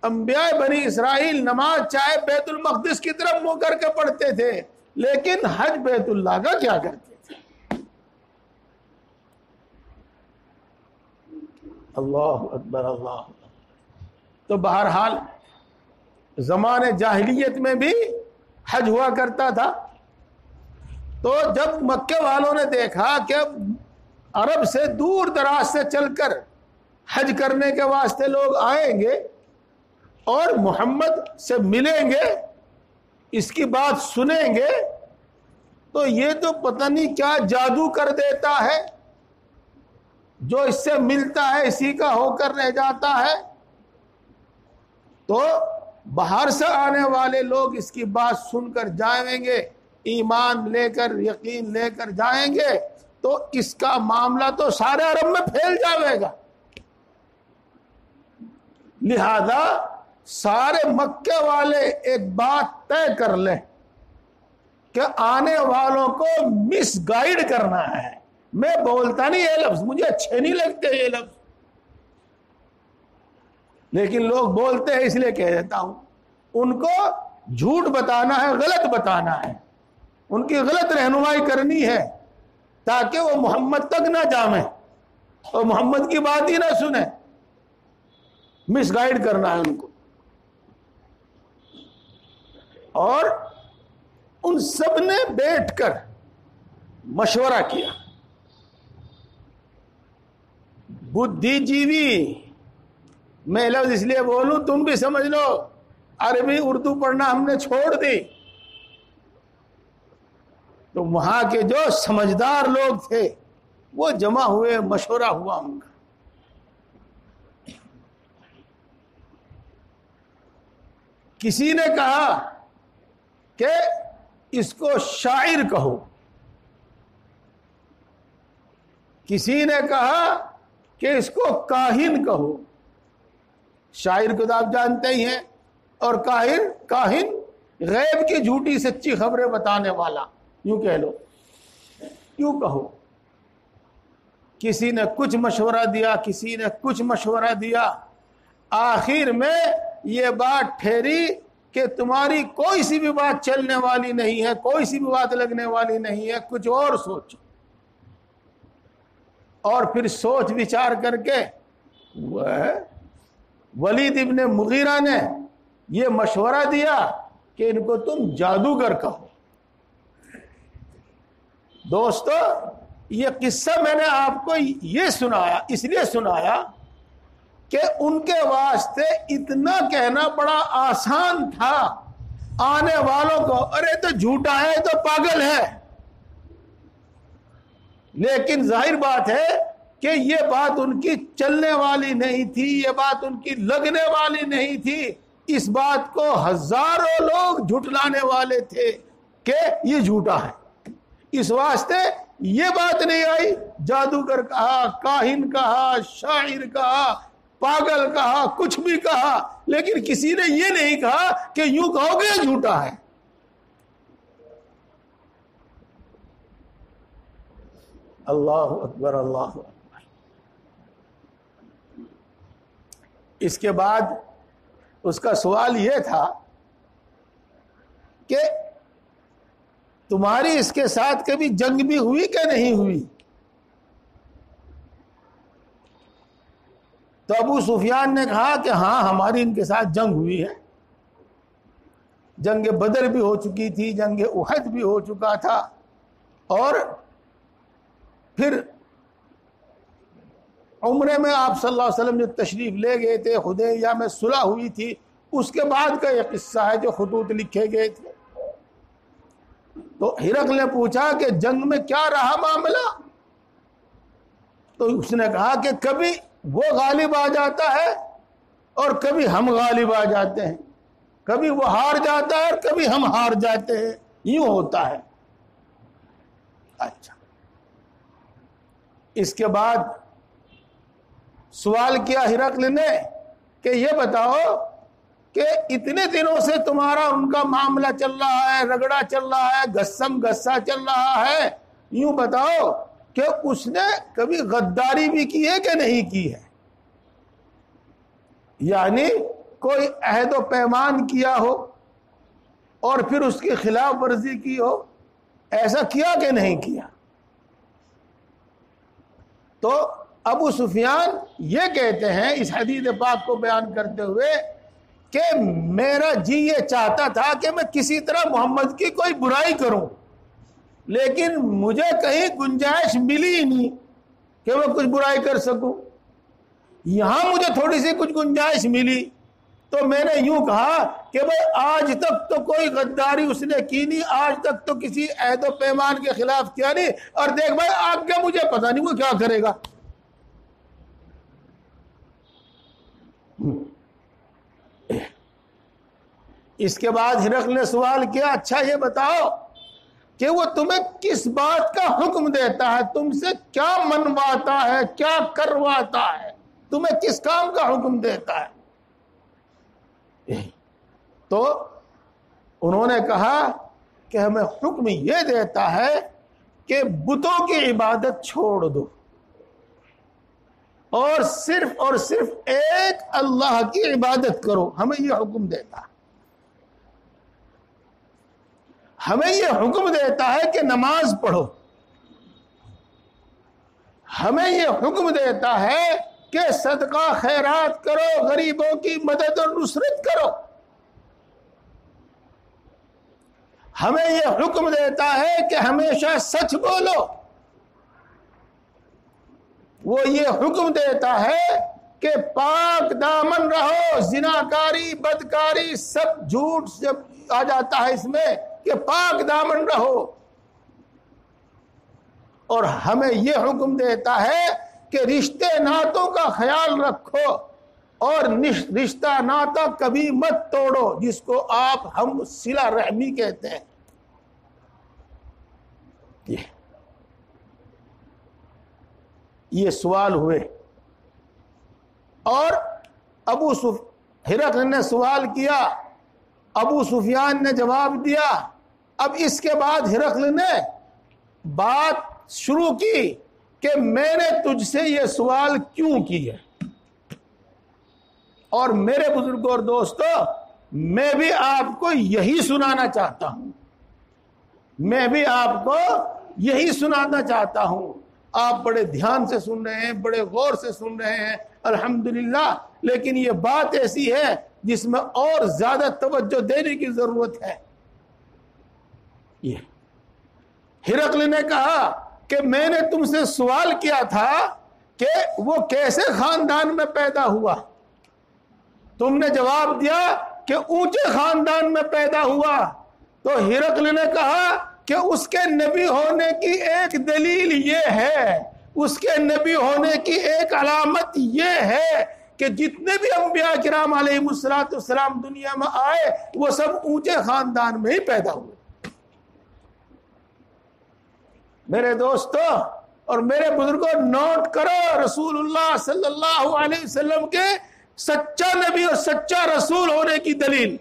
Speaker 1: انبیاء بنی اسرائیل نماز چاہے بیت المقدس کی طرف منہ کر کے پڑھتے تھے، لیکن حج بیت اللہ کا کیا کرتے تھے؟ اللہ اکبر اللہ اکبر۔ تو بہرحال زمانے جاہلیت میں بھی حج ہوا کرتا تھا، تو جب مکے والوں نے دیکھا کہ عرب سے دور دراز سے چل کر حج کرنے کے واسطے لوگ آئیں گے اور محمد سے ملیں گے، اس کی بات سنیں گے، تو یہ تو پتہ نہیں کیا جادو کر دیتا ہے، جو اس سے ملتا ہے اسی کا ہو کر رہ جاتا ہے۔ تو باہر سے آنے والے لوگ اس کی بات سن کر جائیں گے، ایمان لے کر یقین لے کر جائیں گے، تو اس کا معاملہ تو سارے عرب میں پھیل جائے گا۔ لہذا سارے مکے والے ایک بات طے کر لیں کہ آنے والوں کو مس گائیڈ کرنا ہے۔ میں بولتا نہیں یہ لفظ، مجھے اچھے نہیں لگتے یہ لفظ، لیکن لوگ بولتے ہیں اس لیے کہہ دیتا ہوں۔ ان کو جھوٹ بتانا ہے، غلط بتانا ہے، ان کی غلط رہنمائی کرنی ہے تاکہ وہ محمد تک نہ جامیں اور محمد کی بات ہی نہ سنیں، مس گائیڈ کرنا ہے ان کو۔ اور ان سب نے بیٹھ کر مشورہ کیا، بدھی جیوی، میں لفظ اس لیے بولوں تم بھی سمجھ لو، عربی اردو پڑھنا ہم نے چھوڑ دی، تو وہاں کے جو سمجھدار لوگ تھے وہ جمع ہوئے، مشورہ ہوا ان کا۔ کسی نے کہا کہ اس کو شاعر کہو، کسی نے کہا کہ اس کو کاہن کہو۔ شاعر کو تو آپ جانتے ہی ہیں، اور کاہن غیب کی جھوٹی سچی خبریں بتانے والا، یوں کہہ لو، یوں کہو۔ کسی نے کچھ مشورہ دیا، کسی نے کچھ مشورہ دیا، آخر میں یہ بات ٹھہری کہ تمہاری کوئی سی بھی بات چلنے والی نہیں ہے، کوئی سی بھی بات لگنے والی نہیں ہے، کچھ اور سوچو۔ اور پھر سوچ وچار کر کے ولید ابن مغیرہ نے یہ مشورہ دیا کہ ان کو تم جادوگر کہو۔ دوستو، یہ قصہ میں نے آپ کو یہ سنایا، اس لیے سنایا کہ ان کے واسطے اتنا کہنا بڑا آسان تھا آنے والوں کو، ارے تو جھوٹا ہے تو پاگل ہے، لیکن ظاہر بات ہے کہ یہ بات ان کی چلنے والی نہیں تھی، یہ بات ان کی لگنے والی نہیں تھی، اس بات کو ہزاروں لوگ جھٹلانے والے تھے کہ یہ جھوٹا ہے۔ اس واسطے یہ بات نہیں آئی، جادوگر کہا، کاہن کہا، شاعر کہا، پاگل کہا، کچھ بھی کہا، لیکن کسی نے یہ نہیں کہا کہ یوں کہو کہ یہ جھوٹا ہے۔ اللہ اکبر اللہ اکبر۔ اس کے بعد اس کا سوال یہ تھا کہ تمہاری اس کے ساتھ کبھی جنگ بھی ہوئی کہ نہیں ہوئی؟ تو ابو سفیان نے کہا کہ ہاں، ہماری ان کے ساتھ جنگ ہوئی ہے، جنگ بدر بھی ہو چکی تھی، جنگ احد بھی ہو چکا تھا، اور پھر عمرے میں آپ صلی اللہ علیہ وسلم جو تشریف لے گئے تھے، حدیبیہ میں صلح ہوئی تھی، اس کے بعد کا یہ قصہ ہے جو خطوط لکھے گئے تھے۔ تو ہرقل نے پوچھا کہ جنگ میں کیا رہا معاملہ؟ تو اس نے کہا کہ کبھی وہ غالب آ جاتا ہے اور کبھی ہم غالب آ جاتے ہیں، کبھی وہ ہار جاتا ہے اور کبھی ہم ہار جاتے ہیں، یوں ہوتا ہے۔ اچھا، اس کے بعد سوال کیا ہرقل نے کہ یہ بتاؤ کہ اتنے دنوں سے تمہارا ان کا معاملہ چل رہا ہے، رگڑا چل رہا ہے، گسم گسا چل رہا ہے، یوں بتاؤ کہ اس نے کبھی غداری بھی کی ہے کہ نہیں کی ہے؟ یعنی کوئی عہد و پیمان کیا ہو اور پھر اس کی خلاف ورزی کی ہو، ایسا کیا کہ نہیں کیا؟ تو ابو سفیان یہ کہتے ہیں اس حدیث پاک کو بیان کرتے ہوئے کہ میرا جی یہ چاہتا تھا کہ میں کسی طرح محمد کی کوئی برائی کروں، لیکن مجھے کہیں گنجائش ملی ہی نہیں کہ میں کچھ برائی کر سکوں۔ یہاں مجھے تھوڑی سی کچھ گنجائش ملی تو میں نے یوں کہا کہ بھائی آج تک تو کوئی غداری اس نے کی نہیں، آج تک تو کسی عہد و پیمان کے خلاف کیا نہیں، اور دیکھ بھائی آگے مجھے پتہ نہیں وہ کیا کرے گا۔ اس کے بعد ہرقل نے سوال کیا، اچھا یہ بتاؤ کہ وہ تمہیں کس بات کا حکم دیتا ہے، تم سے کیا منواتا ہے، کیا کرواتا ہے، تمہیں کس کام کا حکم دیتا ہے؟ تو انہوں نے کہا کہ ہمیں حکم یہ دیتا ہے کہ بتوں کی عبادت چھوڑ دو اور صرف ایک اللہ کی عبادت کرو، ہمیں یہ حکم دیتا ہے۔ ہمیں یہ حکم دیتا ہے کہ نماز پڑھو، ہمیں یہ حکم دیتا ہے کہ صدقہ خیرات کرو، غریبوں کی مدد اور نصرت کرو، ہمیں یہ حکم دیتا ہے کہ ہمیشہ سچ بولو، وہ یہ حکم دیتا ہے کہ پاک دامن رہو، زناکاری بدکاری سب جھوٹ جب آ جاتا ہے اس میں کہ پاک دامن رہو، اور ہمیں یہ حکم دیتا ہے کہ رشتے ناتوں کا خیال رکھو اور رشتہ ناتا کبھی مت توڑو، جس کو آپ ہم صلہ رحمی کہتے ہیں۔ یہ سوال ہوئے اور ہرقل نے سوال کیا، ابو سفیان نے جواب دیا۔ اب اس کے بعد ہرقل نے بات شروع کی کہ میں نے تجھ سے یہ سوال کیوں کی ہے، اور میرے بزرگوں اور دوستو میں بھی آپ کو یہی سنانا چاہتا ہوں، میں بھی آپ کو یہی سنانا چاہتا ہوں۔ آپ بڑے دھیان سے سن رہے ہیں، بڑے غور سے سن رہے ہیں، الحمدللہ، لیکن یہ بات ایسی ہے جس میں اور زیادہ توجہ دینے کی ضرورت ہے۔ یہ ہرقل نے کہا کہ میں نے تم سے سوال کیا تھا کہ وہ کیسے خاندان میں پیدا ہوا، تم نے جواب دیا کہ اونچے خاندان میں پیدا ہوا۔ تو ہرقل نے کہا کہ اس کے نبی ہونے کی ایک دلیل یہ ہے، اس کے نبی ہونے کی ایک علامت یہ ہے کہ جتنے بھی انبیاء کرام علیہم السلام دنیا میں آئے وہ سب اونچے خاندان میں ہی پیدا ہوئے۔ میرے دوستو اور میرے بزرگوں نوٹ کرو، رسول اللہ صلی اللہ علیہ وسلم کے سچا نبی اور سچا رسول ہونے کی دلیل۔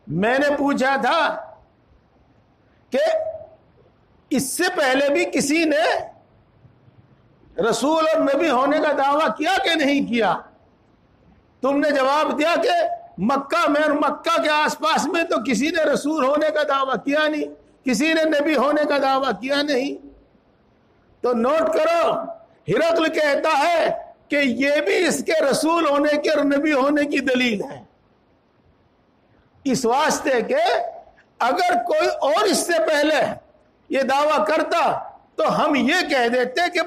Speaker 1: میں نے پوچھا تھا کہ اس سے پہلے بھی کسی نے رسول اور نبی ہونے کا دعویٰ کیا کہ نہیں کیا؟ تم نے جواب دیا کہ مکہ میں اور مکہ کے آس پاس میں تو کسی نے رسول ہونے کا دعویٰ کیا نہیں، کسی نے نبی ہونے کا دعویٰ کیا نہیں۔ تو نوٹ کرو، ہرقل کہتا ہے کہ یہ بھی اس کے رسول ہونے کے اور نبی ہونے کی دلیل ہے، اس واسطے کہ اگر کوئی اور اس سے پہلے یہ دعویٰ کرتا تو ہم یہ کہہ دیتے کہ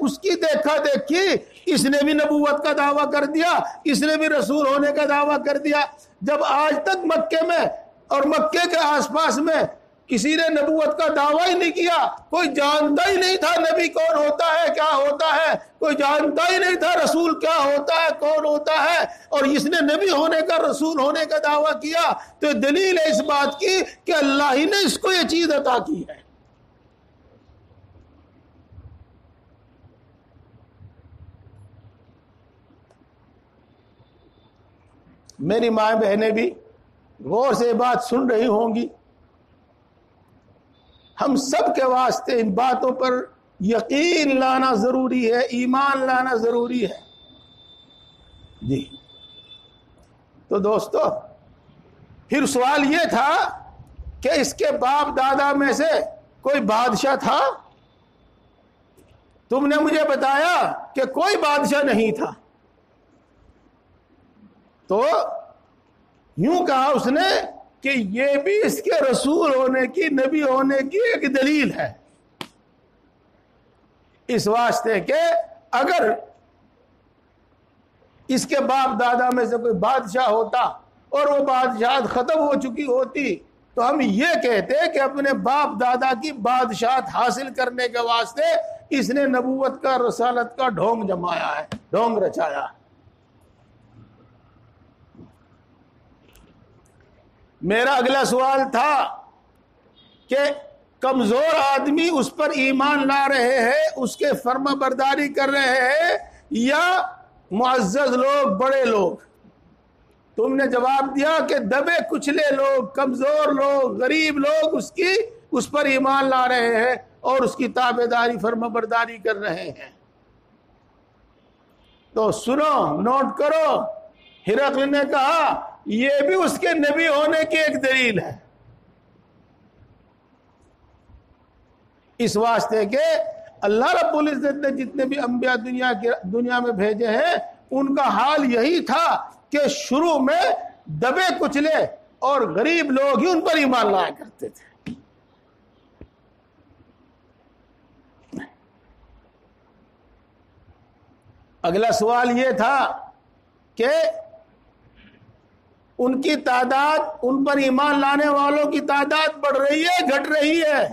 Speaker 1: اس کی دیکھا دیکھی اس نے بھی نبوت کا دعویٰ کر دیا، اس نے بھی رسول ہونے کا دعویٰ کر دیا، جب آج تک مکے میں اور مکے کے آس پاس میں کسی نے نبوت کا دعویٰ ہی نہیں کیا، کوئی جانتا ہی نہیں تھا نبی کون ہوتا ہے، کیا ہوتا ہے، کوئی جانتا ہی نہیں تھا رسول کیا ہوتا ہے، کون ہوتا ہے، اور اس نے نبی ہونے کا رسول ہونے کا دعویٰ کیا، تو دلیل ہے اس بات کی کہ اللہ ہی نے اس کو یہ چیز عطا کی ہے۔ میری ماں بہنیں بھی غور سے بات سن رہی ہوں گی، ہم سب کے واسطے ان باتوں پر یقین لانا ضروری ہے، ایمان لانا ضروری ہے۔ جی تو دوستو پھر سوال یہ تھا کہ اس کے باپ دادا میں سے کوئی بادشاہ تھا؟ تم نے مجھے بتایا کہ کوئی بادشاہ نہیں تھا. تو یوں کہا اس نے کہ یہ بھی اس کے رسول ہونے کی، نبی ہونے کی ایک دلیل ہے، اس واسطے کہ اگر اس کے باپ دادا میں سے کوئی بادشاہ ہوتا اور وہ بادشاہت ختم ہو چکی ہوتی تو ہم یہ کہتے کہ اپنے باپ دادا کی بادشاہت حاصل کرنے کے واسطے اس نے نبوت کا، رسالت کا ڈھونگ جمایا ہے، ڈھونگ رچایا. میرا اگلا سوال تھا کہ کمزور آدمی اس پر ایمان لا رہے ہیں، اس کے فرما برداری کر رہے ہیں، یا معزز لوگ، بڑے لوگ؟ تم نے جواب دیا کہ دبے کچلے لوگ، کمزور لوگ، غریب لوگ اس پر ایمان لا رہے ہیں اور اس کی تابع داری، فرما برداری کر رہے ہیں. تو سنو، نوٹ کرو، ہرقل نے کہا یہ بھی اس کے نبی ہونے کی ایک دلیل ہے، اس واسطے کہ اللہ رب العزت نے جتنے بھی انبیاء دنیا میں بھیجے ہیں ان کا حال یہی تھا کہ شروع میں دبے کچلے اور غریب لوگ ہی ان پر ایمان لایا کرتے تھے. اگلا سوال یہ تھا کہ ان کی تعداد، ان پر ایمان لانے والوں کی تعداد بڑھ رہی ہے، گھٹ رہی ہے؟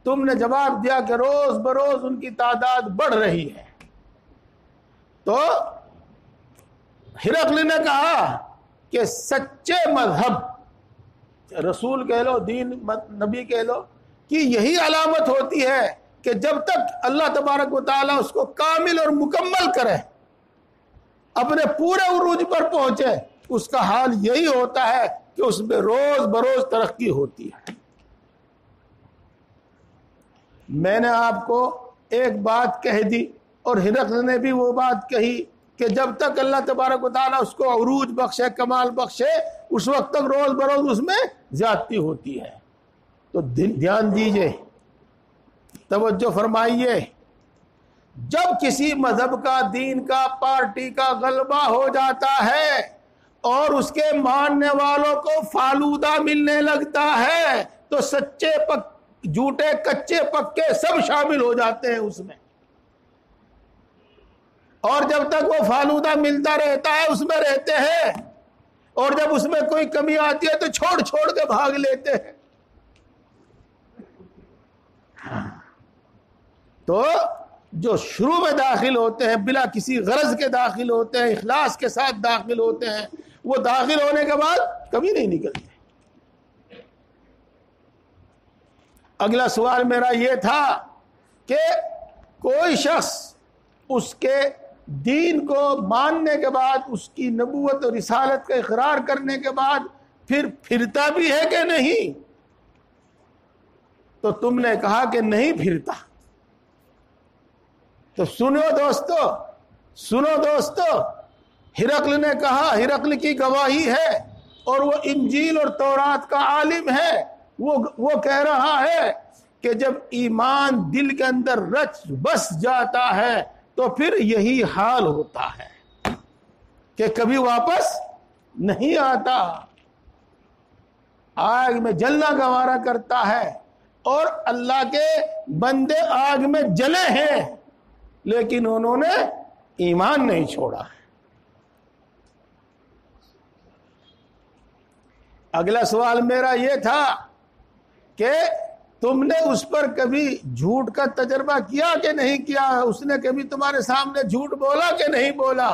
Speaker 1: تم نے جواب دیا کہ روز بروز ان کی تعداد بڑھ رہی ہے. تو ہرقل نے کہا کہ سچے مذہب، رسول کہہ لو، دین نبی کہہ لو، کہ یہی علامت ہوتی ہے کہ جب تک اللہ تبارک و تعالیٰ اس کو کامل اور مکمل کرے، اپنے پورے عروج پر پہنچے، اس کا حال یہی ہوتا ہے کہ اس میں روز بروز ترقی ہوتی ہے. میں نے آپ کو ایک بات کہہ دی اور ہرقل نے بھی وہ بات کہی کہ جب تک اللہ تبارک و تعالیٰ اس کو عروج بخشے، کمال بخشے، اس وقت تک روز بروز اس میں زیادتی ہوتی ہے. تو دھیان دیجئے، توجہ فرمائیے، جب کسی مذہب کا، دین کا، پارٹی کا غلبہ ہو جاتا ہے اور اس کے ماننے والوں کو فالودہ ملنے لگتا ہے تو سچے جھوٹے، کچے پکے سب شامل ہو جاتے ہیں اس میں. اور جب تک وہ فالودہ ملتا رہتا ہے اس میں رہتے ہیں، اور جب اس میں کوئی کمی آتی ہے تو چھوڑ چھوڑ کے بھاگ لیتے ہیں. تو جو شروع میں داخل ہوتے ہیں، بلا کسی غرض کے داخل ہوتے ہیں، اخلاص کے ساتھ داخل ہوتے ہیں، وہ داخل ہونے کے بعد کبھی نہیں نکلتے. اگلا سوال میرا یہ تھا کہ کوئی شخص اس کے دین کو ماننے کے بعد، اس کی نبوت اور رسالت کا اقرار کرنے کے بعد پھر پھرتا بھی ہے کہ نہیں؟ تو تم نے کہا کہ نہیں پھرتا. تو سنو دوستو، ہرقل نے کہا، ہرقل کی گواہی ہے اور وہ انجیل اور تورات کا عالم ہے، وہ کہہ رہا ہے کہ جب ایمان دل کے اندر رچ بس جاتا ہے تو پھر یہی حال ہوتا ہے کہ کبھی واپس نہیں آتا. آگ میں جلنا گوارا کرتا ہے، اور اللہ کے بندے آگ میں جلے ہیں لیکن انہوں نے ایمان نہیں چھوڑا. اگلا سوال میرا یہ تھا کہ تم نے اس پر کبھی جھوٹ کا تجربہ کیا کہ نہیں کیا؟ اس نے کبھی تمہارے سامنے جھوٹ بولا کہ نہیں بولا؟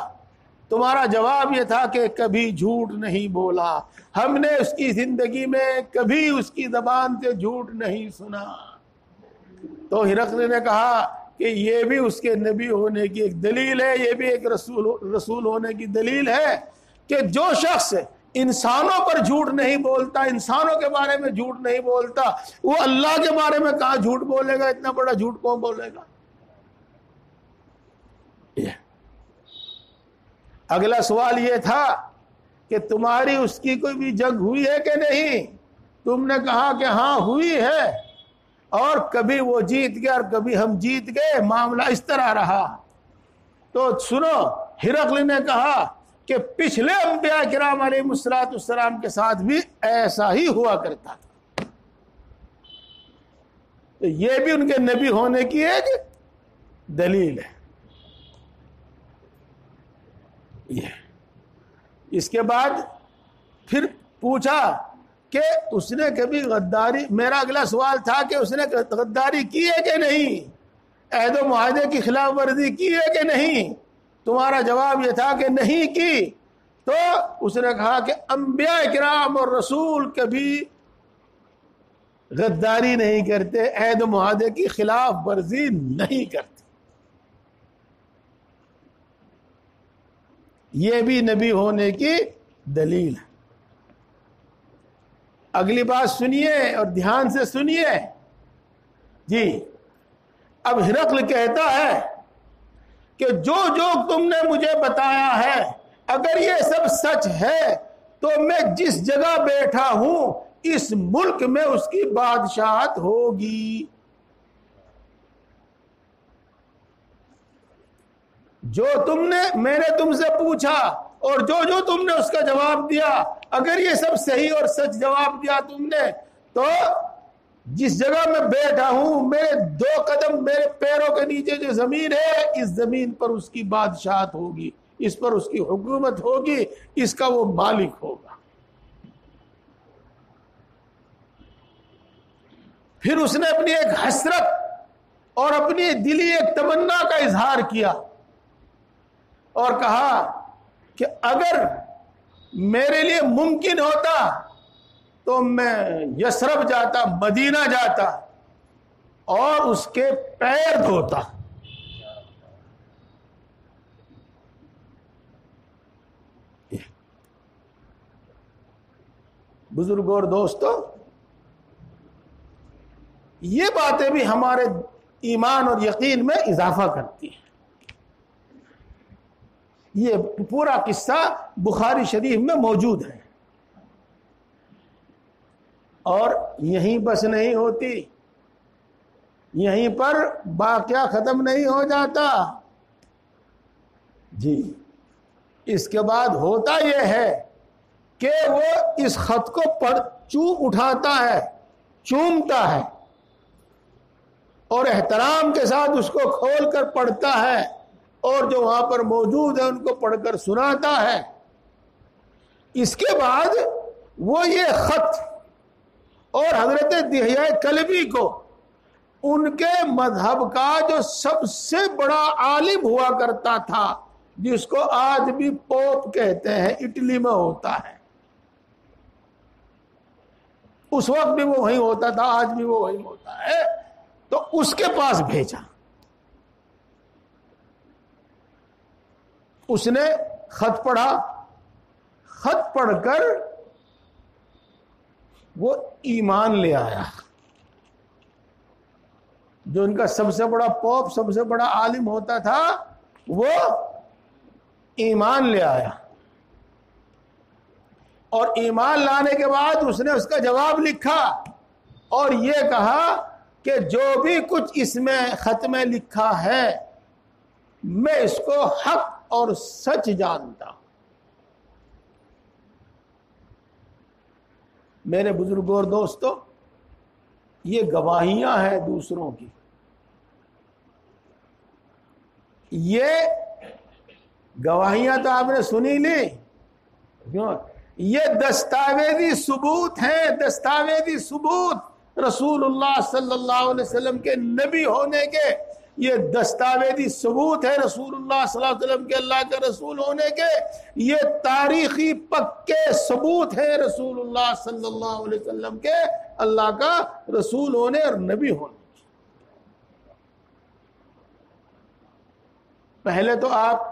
Speaker 1: تمہارا جواب یہ تھا کہ کبھی جھوٹ نہیں بولا، ہم نے اس کی زندگی میں کبھی اس کی زبان سے جھوٹ نہیں سنا. تو ہرقل نے کہا کہ یہ بھی اس کے نبی ہونے کی ایک دلیل ہے، یہ بھی ایک رسول ہونے کی دلیل ہے کہ جو شخص انسانوں پر جھوٹ نہیں بولتا، انسانوں کے بارے میں جھوٹ نہیں بولتا، وہ اللہ کے بارے میں کہاں جھوٹ بولے گا؟ اتنا بڑا جھوٹ کون بولے گا؟ اگلا سوال یہ تھا کہ تمہاری اس کی کوئی بھی جنگ ہوئی ہے کہ نہیں؟ تم نے کہا کہ ہاں ہوئی ہے، اور کبھی وہ جیت گیا اور کبھی ہم جیت گئے، معاملہ اس طرح رہا۔ تو سنو، ہرقل نے کہا کہ پچھلے انبیاء کرام علیہ السلام کے ساتھ بھی ایسا ہی ہوا کرتا تھا۔ تو یہ بھی ان کے نبی ہونے کی ایک دلیل ہے۔ یہ اس کے بعد پھر پوچھا کہ اس نے کبھی غداری، میرا اگلا سوال تھا کہ اس نے غداری کی ہے کہ نہیں، عہد و معاہدے کی خلاف ورزی کی ہے کہ نہیں؟ تمہارا جواب یہ تھا کہ نہیں کی۔ تو اس نے کہا کہ انبیاء کرام اور رسول کبھی غداری نہیں کرتے، عہد و معاہدے کی خلاف ورزی نہیں کرتے۔ یہ بھی نبی ہونے کی دلیل ہے۔ اگلی بات سنیے اور دھیان سے سنیے جی۔ اب ہرقل کہتا ہے کہ جو تم نے مجھے بتایا ہے، اگر یہ سب سچ ہے تو میں جس جگہ بیٹھا ہوں اس ملک میں اس کی بادشاہت ہوگی۔ جو میں نے تم سے پوچھا اور جو تم نے اس کا جواب دیا، اگر یہ سب صحیح اور سچ جواب دیا تم نے، تو جس جگہ میں بیٹھا ہوں، میرے 2 قدم میرے پیروں کے نیچے جو زمین ہے، اس زمین پر اس کی بادشاہت ہوگی، اس پر اس کی حکومت ہوگی، اس کا وہ مالک ہوگا۔ پھر اس نے اپنی ایک حسرت اور اپنی دلی ایک تمنا کا اظہار کیا اور کہا کہ اگر میرے لیے ممکن ہوتا تو میں یثرب جاتا، مدینہ جاتا اور اس کے پیر دھوتا۔ بزرگوں اور دوستو، یہ باتیں بھی ہمارے ایمان اور یقین میں اضافہ کرتی ہیں۔ یہ پورا قصہ بخاری شریف میں موجود ہے، اور یہیں بس نہیں ہوتی، یہیں پر واقعہ ختم نہیں ہو جاتا جی۔ اس کے بعد ہوتا یہ ہے کہ وہ اس خط کو اٹھاتا ہے، چومتا ہے، اور احترام کے ساتھ اس کو کھول کر پڑھتا ہے، اور جو وہاں پر موجود ہے ان کو پڑھ کر سناتا ہے۔ اس کے بعد وہ یہ خط اور حضرت دحیہ کلبی کو ان کے مذہب کا جو سب سے بڑا عالم ہوا کرتا تھا، جس کو آج بھی پوپ کہتے ہیں، اٹلی میں ہوتا ہے، اس وقت بھی وہ وہیں ہوتا تھا، آج بھی وہ وہیں ہوتا ہے، تو اس کے پاس بھیجا۔ اس نے خط پڑھا، خط پڑھ کر وہ ایمان لے آیا۔ جو ان کا سب سے بڑا پوپ، سب سے بڑا عالم ہوتا تھا، وہ ایمان لے آیا، اور ایمان لانے کے بعد اس نے اس کا جواب لکھا اور یہ کہا کہ جو بھی کچھ اس میں خط میں لکھا ہے میں اس کو حق اور سچ جانتا ہوں۔ میرے بزرگوں اور دوستو، یہ گواہیاں ہیں دوسروں کی، یہ گواہیاں تو آپ نے سنی لی، یہ دستاویزی ثبوت ہیں، دستاویزی ثبوت رسول اللہ صلی اللہ علیہ وسلم کے نبی ہونے کے، یہ دستاویزی ثبوت ہے رسول اللہ صلی اللہ علیہ وسلم کے اللہ کے رسول ہونے کے، یہ تاریخی پکے ثبوت ہے رسول اللہ صلی اللہ علیہ وسلم کے اللہ کا رسول ہونے اور نبی ہونے۔ پہلے تو آپ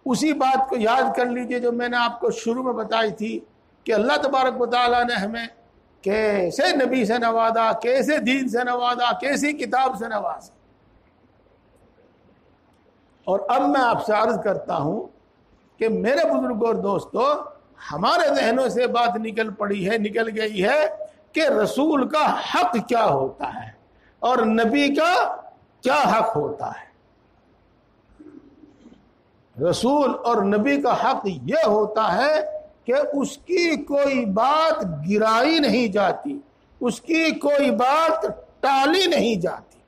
Speaker 1: اسی بات کو یاد کر لیجئے جو میں نے آپ کو شروع میں بتائی تھی کہ اللہ تبارک و تعالیٰ نے ہمیں کیسے نبی سے نوازا، کیسے دین سے نوازا، کیسی کتاب سے نوازا۔ اور اب میں آپ سے عرض کرتا ہوں کہ میرے بزرگوں اور دوستو، ہمارے ذہنوں سے بات نکل گئی ہے کہ رسول کا حق کیا ہوتا ہے اور نبی کا کیا حق ہوتا ہے۔ رسول اور نبی کا حق یہ ہوتا ہے کہ اس کی کوئی بات گرائی نہیں جاتی، اس کی کوئی بات ٹالی نہیں جاتی۔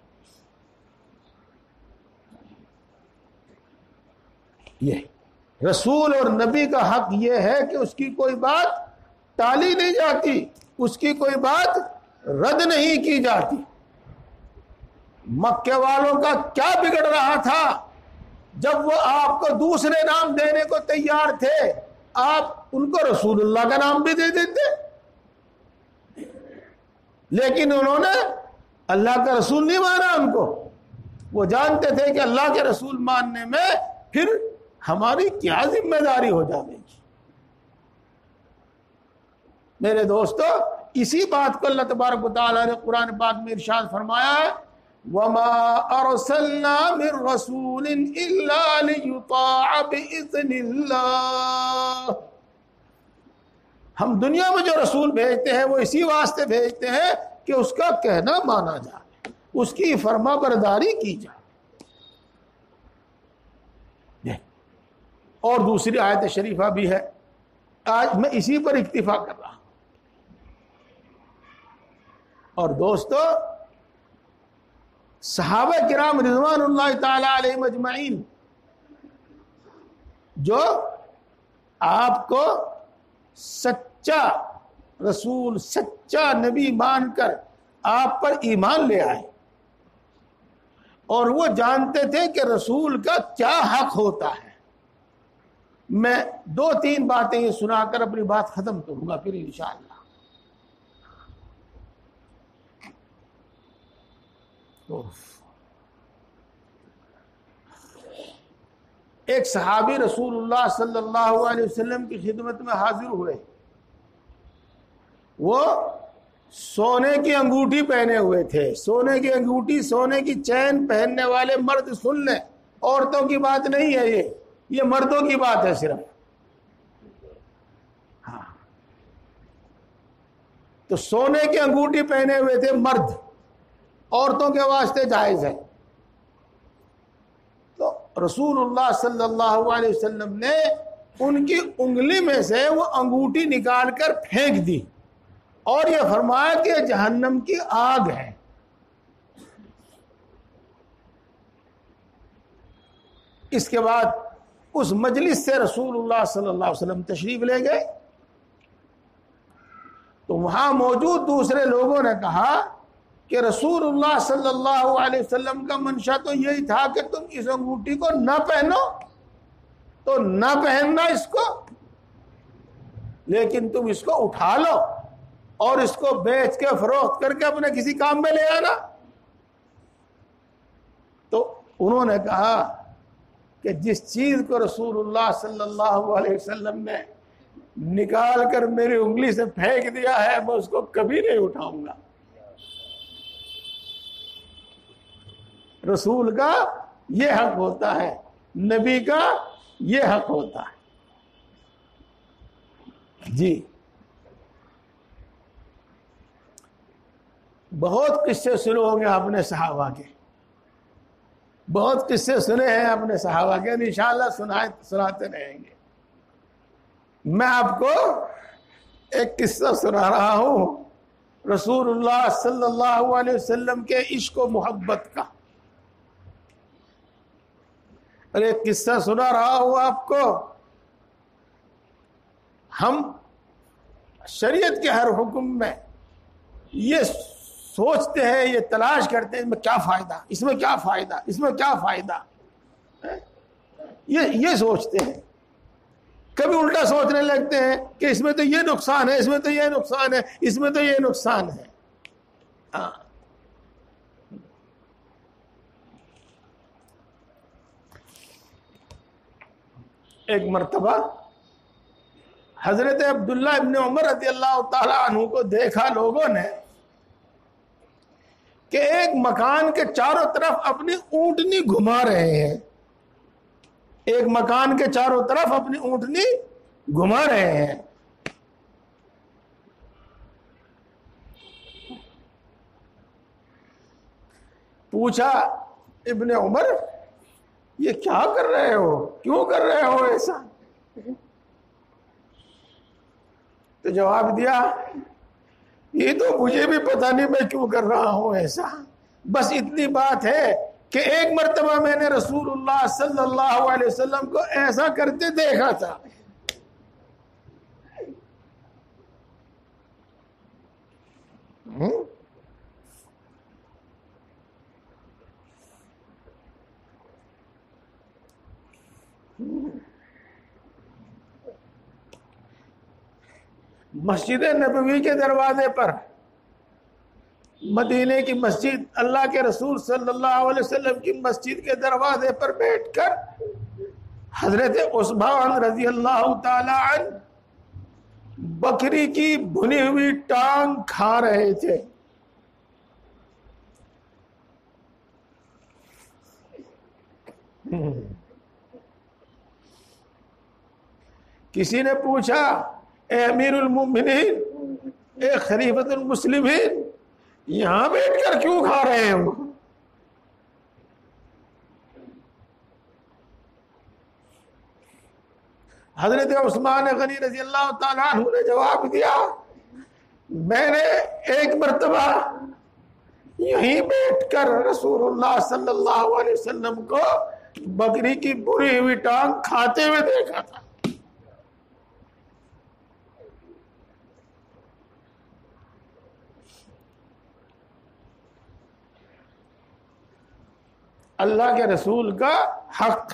Speaker 1: یہ رسول اور نبی کا حق یہ ہے کہ اس کی کوئی بات ٹالی نہیں جاتی، اس کی کوئی بات رد نہیں کی جاتی۔ مکے والوں کا کیا بگڑ رہا تھا جب وہ آپ کو دوسرے نام دینے کو تیار تھے، آپ ان کو رسول اللہ کا نام بھی دے دیتے، لیکن انہوں نے اللہ کا رسول نہیں مانا ان کو۔ وہ جانتے تھے کہ اللہ کے رسول ماننے میں پھر ہماری کیا ذمہ داری ہو جائے گی۔ میرے دوستو، اسی بات کو اللہ تبارک و تعالیٰ نے قرآن پاک میں ارشاد فرمایا ہے، وَمَا أَرْسَلْنَا مِن رَّسُولٍ إِلَّا لِيُطَاعَ بِإِذْنِ اللَّهِ۔ ہم دنیا میں جو رسول بھیجتے ہیں وہ اسی واسطے بھیجتے ہیں کہ اس کا کہنا مانا جائے، اس کی فرما برداری کی جائے۔ اور دوسری آیت شریفہ بھی ہے، آج میں اسی پر اکتفا کر رہا ہوں۔ اور دوستو، صحابہ کرام رضوان اللہ تعالی علیہم اجمعین جو آپ کو سچا رسول، سچا نبی مان کر آپ پر ایمان لے آئے، اور وہ جانتے تھے کہ رسول کا کیا حق ہوتا ہے۔ میں 2-3 باتیں یہ سنا کر اپنی بات ختم کروں گا پھر انشاءاللہ۔ ایک صحابی رسول اللہ صلی اللہ علیہ وسلم کی خدمت میں حاضر ہوئے، وہ سونے کی انگوٹھی پہنے ہوئے تھے۔ سونے کی انگوٹھی، سونے کی چین پہننے والے مرد سن لیں، عورتوں کی بات نہیں ہے، یہ مردوں کی بات ہے صرف۔ ہاں، تو سونے کی انگوٹھی پہنے ہوئے تھے مرد، عورتوں کے واسطے جائز ہے۔ تو رسول اللہ صلی اللہ علیہ وسلم نے ان کی انگلی میں سے وہ انگوٹھی نکال کر پھینک دی اور یہ فرمایا کہ جہنم کی آگ ہے۔ اس کے بعد اس مجلس سے رسول اللہ صلی اللہ علیہ وسلم تشریف لے گئے، تو وہاں موجود دوسرے لوگوں نے کہا کہ رسول اللہ صلی اللہ علیہ وسلم کا منشا تو یہی تھا کہ تم اس انگوٹھی کو نہ پہنو، تو نہ پہننا اس کو، لیکن تم اس کو اٹھا لو اور اس کو بیچ کے فروخت کر کے اپنے کسی کام میں لے آنا۔ تو انہوں نے کہا کہ جس چیز کو رسول اللہ صلی اللہ علیہ وسلم نے نکال کر میری انگلی سے پھینک دیا ہے، میں اس کو کبھی نہیں اٹھاؤں گا۔ رسول کا یہ حق ہوتا ہے، نبی کا یہ حق ہوتا ہے۔ جی، بہت قصے سنے ہوں گے آپ نے صحابہ کے، بہت قصے سنے ہیں آپ نے صحابہ کے، انشاءاللہ سناتے رہیں گے۔ میں آپ کو ایک قصہ سنا رہا ہوں رسول اللہ صلی اللہ علیہ وسلم کے عشق و محبت کا، اور ایک قصہ سنا رہا ہوں آپ کو۔ ہم شریعت کے ہر حکم میں یہ سوچتے ہیں، یہ تلاش کرتے ہیں اس میں کیا فائدہ، اس میں کیا فائدہ، اس میں کیا فائدہ، یہ سوچتے ہیں۔ کبھی الٹا سوچنے لگتے ہیں کہ اس میں تو یہ نقصان ہے، اس میں تو یہ نقصان ہے، اس میں تو یہ نقصان ہے۔ ہاں، ایک مرتبہ حضرت عبداللہ ابن عمر رضی اللہ تعالیٰ عنہ کو دیکھا لوگوں نے کہ ایک مکان کے چاروں طرف اپنی اونٹنی گھما رہے ہیں، ایک مکان کے چاروں طرف اپنی اونٹنی گھما رہے ہیں. پوچھا ابن عمر یہ کیا کر رہے ہو, کیوں کر رہے ہو ایسا؟ تو جواب دیا یہ تو مجھے بھی پتہ نہیں میں کیوں کر رہا ہوں ایسا, بس اتنی بات ہے کہ ایک مرتبہ میں نے رسول اللہ صلی اللہ علیہ وسلم کو ایسا کرتے دیکھا تھا. مسجد نبوی کے دروازے پر, مدینے کی مسجد, اللہ کے رسول صلی اللہ علیہ وسلم کی مسجد کے دروازے پر بیٹھ کر حضرت عثمان رضی اللہ تعالی عنہ بکری کی بھنی ہوئی ٹانگ کھا رہے تھے. کسی نے پوچھا اے امیر المومنین, اے خلیفۃ المسلمین, یہاں بیٹھ کر کیوں کھا رہے ہو؟ حضرت عثمان غنی رضی اللہ تعالیٰ عنہ نے جواب دیا میں نے ایک مرتبہ یہیں بیٹھ کر رسول اللہ صلی اللہ علیہ وسلم کو بکری کی بری ہوئی ٹانگ کھاتے ہوئے دیکھا تھا. اللہ کے رسول کا حق,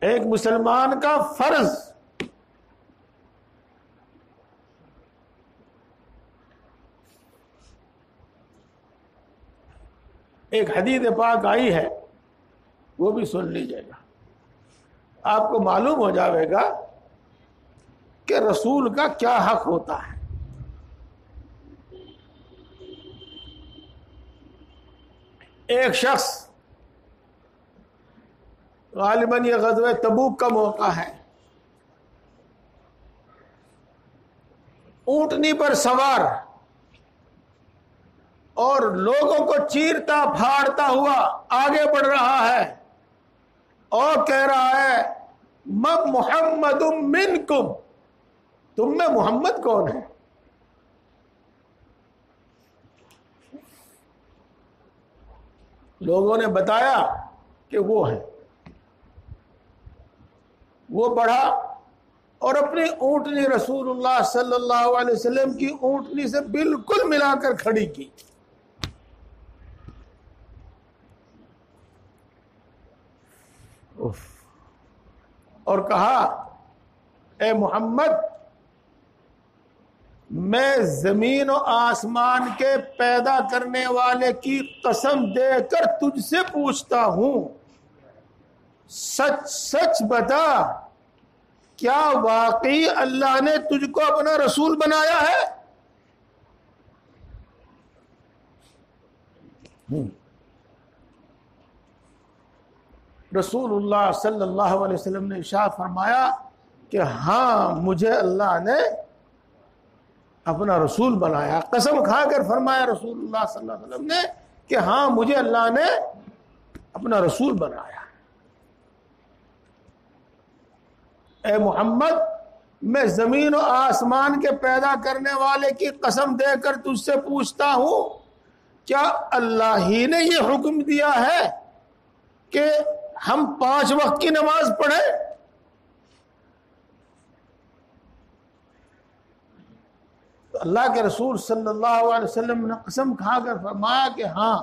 Speaker 1: ایک مسلمان کا فرض, ایک حدیث پاک آئی ہے وہ بھی سن لیجیے گا, آپ کو معلوم ہو جاوے گا کہ رسول کا کیا حق ہوتا ہے. ایک شخص, غالباً یہ غزوہ تبوک کا موقع ہے, اونٹنی پر سوار اور لوگوں کو چیرتا پھاڑتا ہوا آگے بڑھ رہا ہے اور کہہ رہا ہے من محمد منکم, تم میں محمد کون ہے؟ لوگوں نے بتایا کہ وہ ہے. وہ بڑھا اور اپنی اونٹنی رسول اللہ صلی اللہ علیہ وسلم کی اونٹنی سے بالکل ملا کر کھڑی کی. اور کہا اے محمد میں زمین و آسمان کے پیدا کرنے والے کی قسم دے کر تجھ سے پوچھتا ہوں, سچ سچ بتا کیا واقعی اللہ نے تجھ کو اپنا رسول بنایا ہے؟ رسول اللہ صلی اللہ علیہ وسلم نے ارشاد فرمایا کہ ہاں مجھے اللہ نے اپنا رسول بنایا. قسم کھا کر فرمایا رسول اللہ صلی اللہ علیہ وسلم نے کہ ہاں مجھے اللہ نے اپنا رسول بنایا. اے محمد میں زمین و آسمان کے پیدا کرنے والے کی قسم دے کر تجھ سے پوچھتا ہوں کیا اللہ ہی نے یہ حکم دیا ہے کہ ہم 5 وقت کی نماز پڑھیں؟ تو اللہ کے رسول صلی اللہ علیہ وسلم نے قسم کھا کر فرمایا کہ ہاں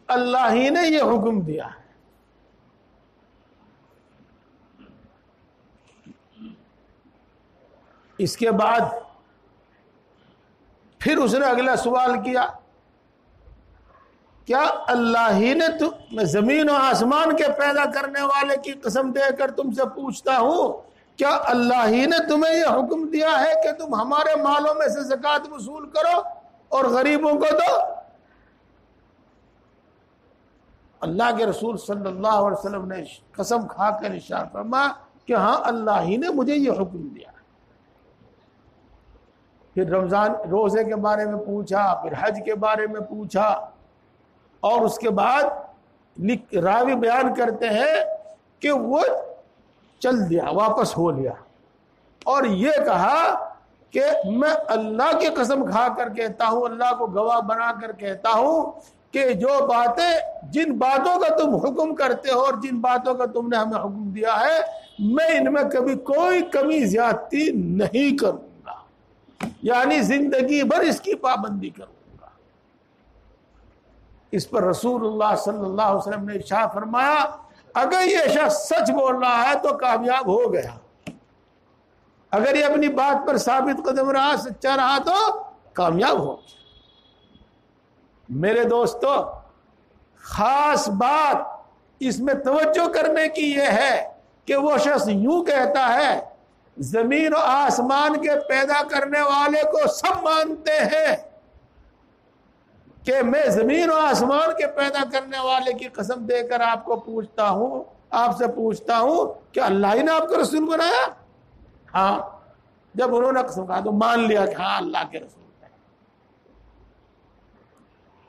Speaker 1: اللہ ہی نے یہ حکم دیا ہے. اس کے بعد پھر اس نے اگلا سوال کیا کیا اللہ ہی نے میں زمین و آسمان کے پیدا کرنے والے کی قسم دے کر تم سے پوچھتا ہوں کیا اللہ ہی نے تمہیں یہ حکم دیا ہے کہ تم ہمارے مالوں میں سے زکوٰۃ وصول کرو اور غریبوں کو دو؟ اللہ کے رسول صلی اللہ علیہ وسلم نے قسم کھا کر ارشاد فرمایا کہ ہاں اللہ ہی نے مجھے یہ حکم دیا. پھر رمضان روزے کے بارے میں پوچھا, پھر حج کے بارے میں پوچھا, اور اس کے بعد راوی بیان کرتے ہیں کہ وہ چل دیا, واپس ہو لیا, اور یہ کہا کہ میں اللہ کی قسم کھا کر کہتا ہوں, اللہ کو گواہ بنا کر کہتا ہوں کہ جو باتیں, جن باتوں کا تم حکم کرتے ہو اور جن باتوں کا تم نے ہمیں حکم دیا ہے, میں ان میں کبھی کوئی کمی زیادتی نہیں کروں گا, یعنی زندگی بھر اس کی پابندی کروں گا. اس پر رسول اللہ صلی اللہ علیہ وسلم نے ارشاد فرمایا, اگر یہ شخص سچ بول رہا ہے تو کامیاب ہو گیا, اگر یہ اپنی بات پر ثابت قدم رہا, سچا رہا تو کامیاب ہو. میرے دوستو, خاص بات اس میں توجہ کرنے کی یہ ہے کہ وہ شخص یوں کہتا ہے, زمین و آسمان کے پیدا کرنے والے کو سب مانتے ہیں کہ میں زمین و آسمان کے پیدا کرنے والے کی قسم دے کر آپ کو پوچھتا ہوں, آپ سے پوچھتا ہوں کہ اللہ ہی نے آپ کو رسول بنایا؟ ہاں. جب انہوں نے قسم کہا تو مان لیا کہ ہاں اللہ کے رسول ہے.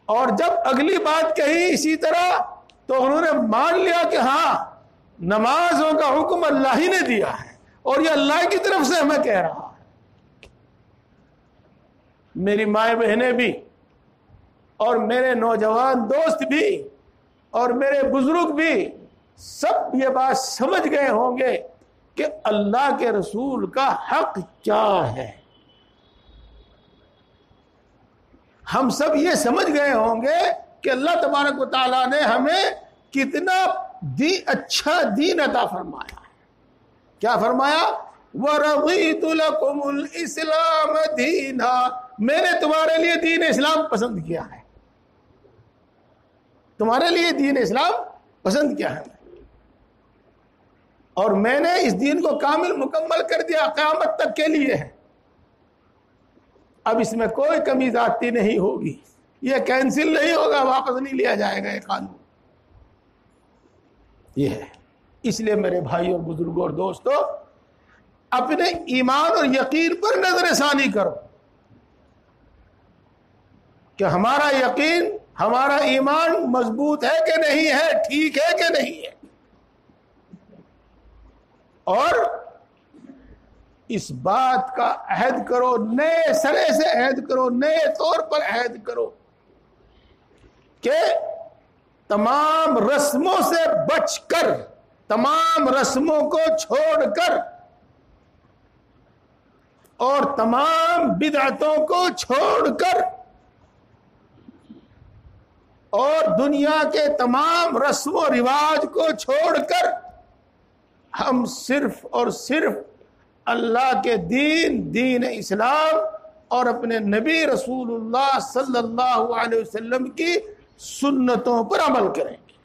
Speaker 1: اور جب اگلی بات کہی اسی طرح تو انہوں نے مان لیا کہ ہاں نمازوں کا حکم اللہ ہی نے دیا ہے اور یہ اللہ کی طرف سے ہمیں کہہ رہا ہے. میری مائیں بہنیں بھی اور میرے نوجوان دوست بھی اور میرے بزرگ بھی سب یہ بات سمجھ گئے ہوں گے کہ اللہ کے رسول کا حق کیا ہے. ہم سب یہ سمجھ گئے ہوں گے کہ اللہ تبارک و تعالیٰ نے ہمیں کتنا اچھا دین عطا فرمایا. کیا فرمایا؟ وَرَضِيتُ لَكُمُ الْإِسْلَامَ دِينًا, میں نے تمہارے لیے دین اسلام پسند کیا ہے, تمہارے لیے دین اسلام پسند کیا ہے, اور میں نے اس دین کو کامل مکمل کر دیا, قیامت تک کے لیے ہے. اب اس میں کوئی کمی زیادتی نہیں ہوگی, یہ کینسل نہیں ہوگا, واپس نہیں لیا جائے گا یہ قانون. یہ ہے. اس لیے میرے بھائی اور بزرگوں اور دوستوں, اپنے ایمان اور یقین پر نظر ثانی کرو کہ ہمارا یقین, ہمارا ایمان مضبوط ہے کہ نہیں ہے, ٹھیک ہے کہ نہیں ہے, اور اس بات کا عہد کرو, نئے سرے سے عہد کرو, نئے طور پر عہد کرو کہ تمام رسموں سے بچ کر, تمام رسموں کو چھوڑ کر اور تمام بدعتوں کو چھوڑ کر اور دنیا کے تمام رسم و رواج کو چھوڑ کر ہم صرف اور صرف اللہ کے دین اسلام اور اپنے نبی رسول اللہ صلی اللہ علیہ وسلم کی سنتوں پر عمل کریں گے.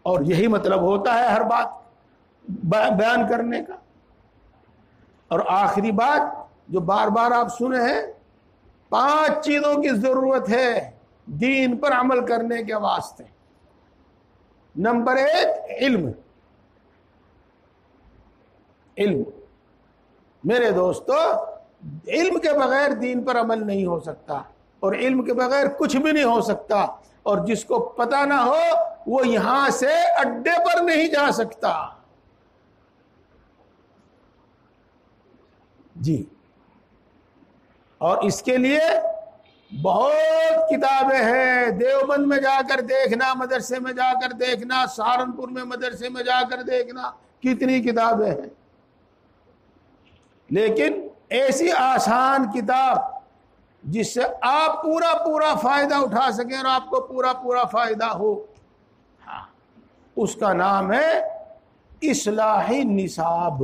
Speaker 1: اور یہی مطلب ہوتا ہے ہر بات بیان کرنے کا. اور آخری بات جو بار بار آپ سنے ہیں, 5 چیزوں کی ضرورت ہے دین پر عمل کرنے کے واسطے. نمبر 1 علم. علم. میرے دوستو, علم کے بغیر دین پر عمل نہیں ہو سکتا, اور علم کے بغیر کچھ بھی نہیں ہو سکتا, اور جس کو پتہ نہ ہو وہ یہاں سے اڈے پر نہیں جا سکتا. جی, اور اس کے لیے بہت کتابیں ہیں. دیوبند میں جا کر دیکھنا, مدرسے میں جا کر دیکھنا, سہارنپور میں مدرسے میں جا کر دیکھنا, کتنی کتابیں ہیں. لیکن ایسی آسان کتاب جس سے آپ پورا فائدہ اٹھا سکیں اور آپ کو پورا فائدہ ہو, ہاں, اس کا نام ہے اصلاحی نصاب.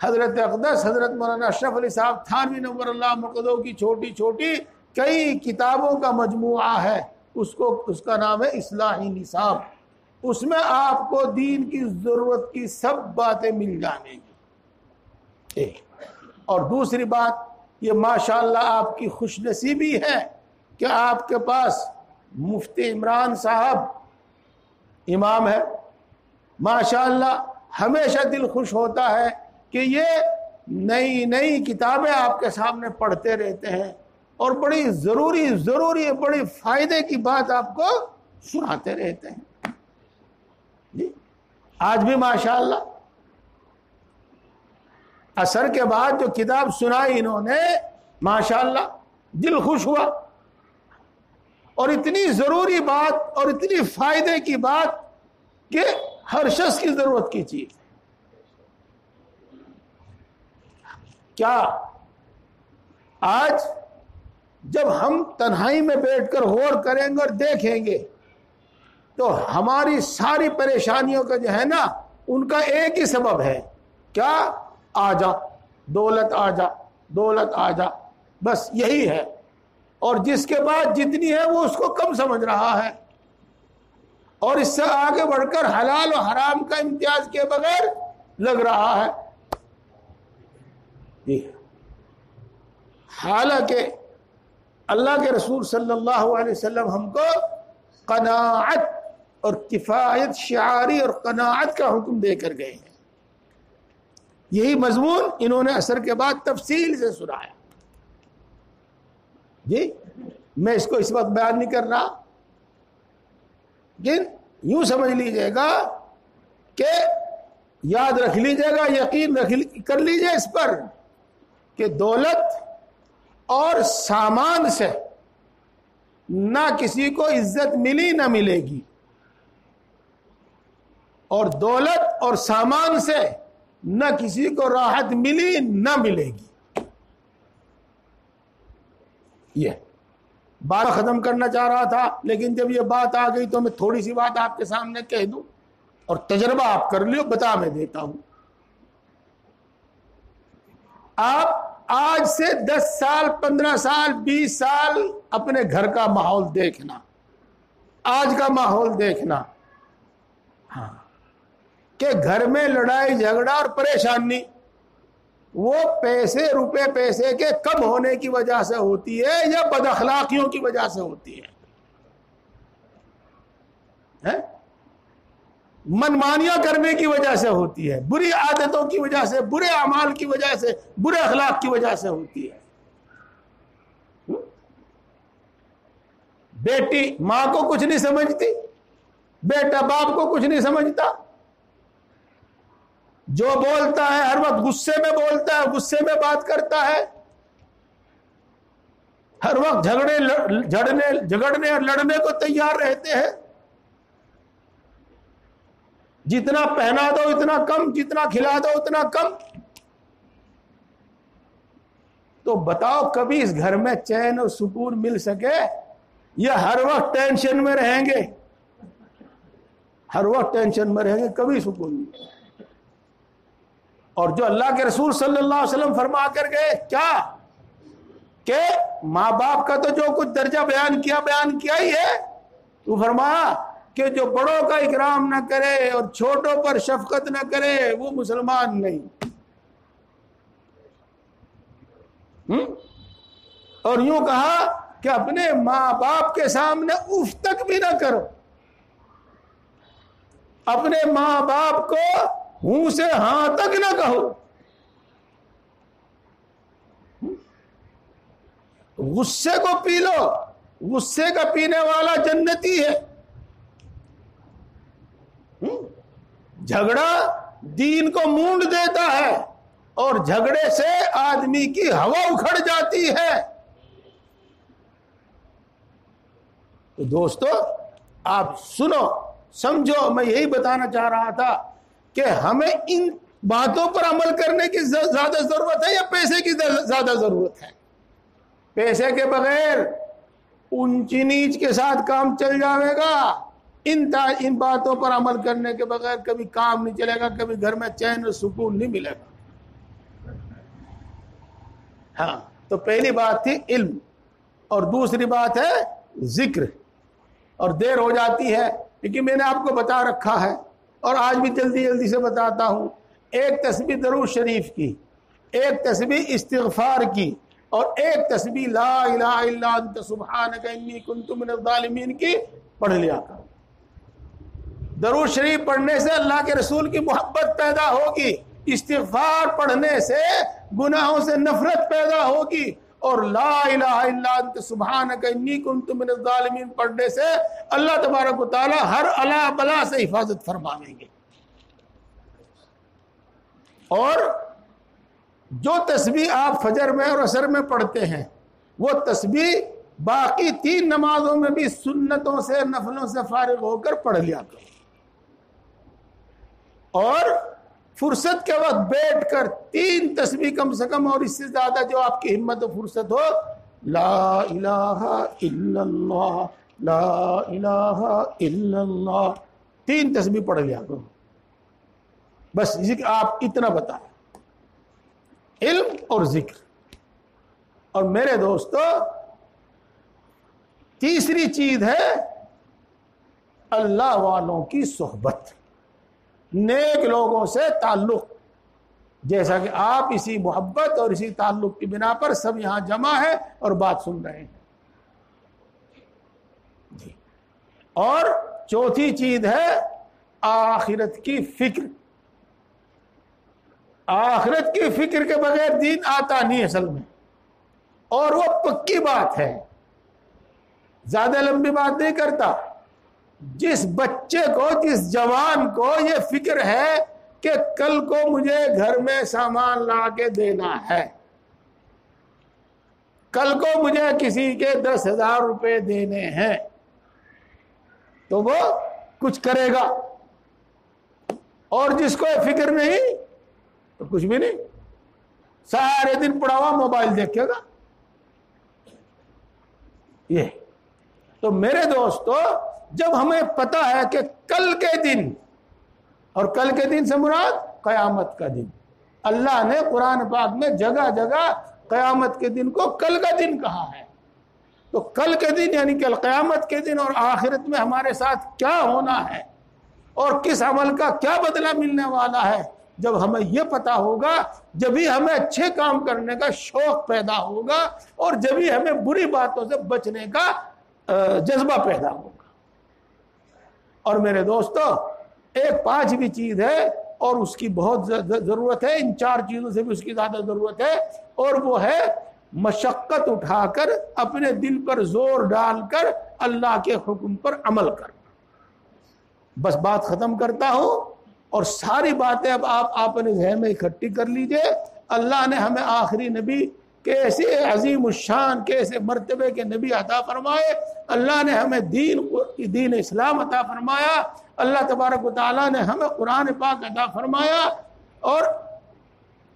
Speaker 1: حضرت اقدس حضرت مولانا اشرف علی صاحب تھانوی نور اللہ مرقدہ کی چھوٹی چھوٹی کئی کتابوں کا مجموعہ ہے, اس کا نام ہے اصلاحی نصاب. اس میں آپ کو دین کی ضرورت کی سب باتیں مل جانے گی. اور دوسری بات, یہ ماشاءاللہ آپ کی خوش نصیبی ہے کہ آپ کے پاس مفتی عمران صاحب امام ہے، ماشاءاللہ ہمیشہ دل خوش ہوتا ہے کہ یہ نئی نئی کتابیں آپ کے سامنے پڑھتے رہتے ہیں اور بڑی ضروری بڑی فائدے کی بات آپ کو سناتے رہتے ہیں جی۔ آج بھی ماشاءاللہ عصر کے بعد جو کتاب سنائی انہوں نے، ماشاءاللہ دل خوش ہوا، اور اتنی ضروری بات اور اتنی فائدے کی بات کہ ہر شخص کی ضرورت کی چیز۔ کیا آج جب ہم تنہائی میں بیٹھ کر غور کریں گے اور دیکھیں گے تو ہماری ساری پریشانیوں کا جو ہے نا، ان کا ایک ہی سبب ہے، کیا؟ آ جا دولت، آ جا دولت، آ جا، بس یہی ہے۔ اور جس کے بعد جتنی ہے وہ اس کو کم سمجھ رہا ہے، اور اس سے آگے بڑھ کر حلال و حرام کا امتیاز کے بغیر لگ رہا ہے جی۔ حالانکہ اللہ کے رسول صلی اللہ علیہ وسلم ہم کو قناعت اور کفایت شعاری اور قناعت کا حکم دے کر گئے ہیں۔ یہی مضمون انہوں نے عصر کے بعد تفصیل سے سنایا جی۔ میں اس کو اس وقت بیان نہیں کر رہا، لیکن یوں سمجھ لیجئے گا کہ یاد رکھ لیجئے گا، یقین کر لیجئے اس پر کہ دولت اور سامان سے نہ کسی کو عزت ملی نہ ملے گی، اور دولت اور سامان سے نہ کسی کو راحت ملی نہ ملے گی۔ یہ بات ختم کرنا چاہ رہا تھا، لیکن جب یہ بات آ گئی تو میں تھوڑی سی بات آپ کے سامنے کہہ دوں، اور تجربہ آپ کر لیو، بتا میں دیتا ہوں۔ آپ آج سے 10 سال 15 سال 20 سال اپنے گھر کا ماحول دیکھنا، آج کا ماحول دیکھنا، ہاں، کہ گھر میں لڑائی جھگڑا اور پریشانی وہ پیسے کے کم ہونے کی وجہ سے ہوتی ہے یا بد اخلاقیوں کی وجہ سے ہوتی ہے؟ منمانیاں کرنے کی وجہ سے ہوتی ہے، بری عادتوں کی وجہ سے، برے اعمال کی وجہ سے، برے اخلاق کی وجہ سے ہوتی ہے۔ بیٹی ماں کو کچھ نہیں سمجھتی، بیٹا باپ کو کچھ نہیں سمجھتا، جو بولتا ہے ہر وقت غصے میں بولتا ہے، غصے میں بات کرتا ہے، ہر وقت جھگڑنے اور لڑنے کو تیار رہتے ہیں، جتنا پہنا دو اتنا کم، جتنا کھلا دو اتنا کم۔ تو بتاؤ کبھی اس گھر میں چین اور سکون مل سکے یا ہر وقت ٹینشن میں رہیں گے؟ ہر وقت ٹینشن میں رہیں گے، کبھی سکون نہیں۔ اور جو اللہ کے رسول صلی اللہ علیہ وسلم فرما کر گئے کیا کہ ماں باپ کا تو جو کچھ درجہ بیان کیا ہی ہے، تو فرمایا کہ جو بڑوں کا اکرام نہ کرے اور چھوٹوں پر شفقت نہ کرے وہ مسلمان نہیں۔ اور یوں کہا کہ اپنے ماں باپ کے سامنے اف تک بھی نہ کرو، اپنے ماں باپ کو ہوں سے ہاں تک نہ کہو۔ غصے کو پی لو، غصے کا پینے والا جنتی ہے۔ جھگڑا دین کو مونڈ دیتا ہے اور جھگڑے سے آدمی کی ہوا اکھڑ جاتی ہے۔ تو دوستو آپ سنو سمجھو، میں یہی بتانا چاہ رہا تھا کہ ہمیں ان باتوں پر عمل کرنے کی زیادہ ضرورت ہے یا پیسے کی زیادہ ضرورت ہے؟ پیسے کے بغیر اونچ نیچ کے ساتھ کام چل جائے گا، ان باتوں پر عمل کرنے کے بغیر کبھی کام نہیں چلے گا، کبھی گھر میں چین اور سکون نہیں ملے گا۔ ہاں، تو پہلی بات تھی علم، اور دوسری بات ہے ذکر۔ اور دیر ہو جاتی ہے لیکن میں نے آپ کو بتا رکھا ہے، اور آج بھی جلدی سے بتاتا ہوں۔ ایک تسبیح درود شریف کی، ایک تسبیح استغفار کی، اور ایک تسبیح لا الہ الا انت سبحانک انی کنت من الظالمین کی پڑھ لیا کرو درود شریف پڑھنے سے اللہ کے رسول کی محبت پیدا ہوگی، استغفار پڑھنے سے گناہوں سے نفرت پیدا ہوگی، اور لا الہ الا انت سبحانک انی کنت من الظالمین پڑھنے سے اللہ تبارک و تعالی ہر الا بلا سے حفاظت فرمائیں گے۔ اور جو تسبیح آپ فجر میں اور عصر میں پڑھتے ہیں وہ تسبیح باقی 3 نمازوں میں بھی سنتوں سے نفلوں سے فارغ ہو کر پڑھ لیا کرو، اور فرصت کے وقت بیٹھ کر 3 تسبیح کم سے کم، اور اس سے زیادہ جو آپ کی ہمت و فرصت ہو، لا الہ الا اللہ، لا الہ الا اللہ، 3 تسبیح پڑھ لیا کرو۔ بس آپ اتنا بتائیں، علم اور ذکر۔ اور میرے دوستو، تیسری چیز ہے اللہ والوں کی صحبت، نیک لوگوں سے تعلق، جیسا کہ آپ اسی محبت اور اسی تعلق کی بنا پر سب یہاں جمع ہے اور بات سن رہے ہیں جی۔ اور چوتھی چیز ہے آخرت کی فکر۔ آخرت کی فکر کے بغیر دین آتا نہیں اصل میں، اور وہ پکی بات ہے، زیادہ لمبی بات نہیں کرتا۔ جس بچے کو، جس جوان کو یہ فکر ہے کہ کل کو مجھے گھر میں سامان لا کے دینا ہے، کل کو مجھے کسی کے 10,000 روپے دینے ہیں، تو وہ کچھ کرے گا۔ اور جس کو فکر نہیں تو کچھ بھی نہیں، سارے دن پڑا ہوا موبائل دیکھے گا۔ یہ تو میرے دوستو، جب ہمیں پتا ہے کہ کل کے دن، اور کل کے دن سے مراد قیامت کا دن، اللہ نے قرآن پاک میں جگہ جگہ قیامت کے دن کو کل کا دن کہا ہے، تو کل کے دن یعنی کہ قیامت کے دن اور آخرت میں ہمارے ساتھ کیا ہونا ہے اور کس عمل کا کیا بدلہ ملنے والا ہے، جب ہمیں یہ پتا ہوگا، جبھی ہمیں اچھے کام کرنے کا شوق پیدا ہوگا، اور جبھی ہمیں بری باتوں سے بچنے کا جذبہ پیدا ہوگا۔ اور میرے دوستو، ایک 5ویں چیز ہے، اور اس کی بہت ضرورت ہے، ان 4 چیزوں سے بھی اس کی زیادہ ضرورت ہے، اور وہ ہے مشقت اٹھا کر اپنے دل پر زور ڈال کر اللہ کے حکم پر عمل کرنا۔ بس بات ختم کرتا ہوں، اور ساری باتیں اب آپ اپنے ذہن میں اکٹھی کر لیجئے۔ اللہ نے ہمیں آخری نبی کیسے عظیم الشان، کیسے مرتبے کے نبی عطا فرمائے، اللہ نے ہمیں دین اسلام عطا فرمایا، اللہ تبارک و تعالیٰ نے ہمیں قرآن پاک عطا فرمایا، اور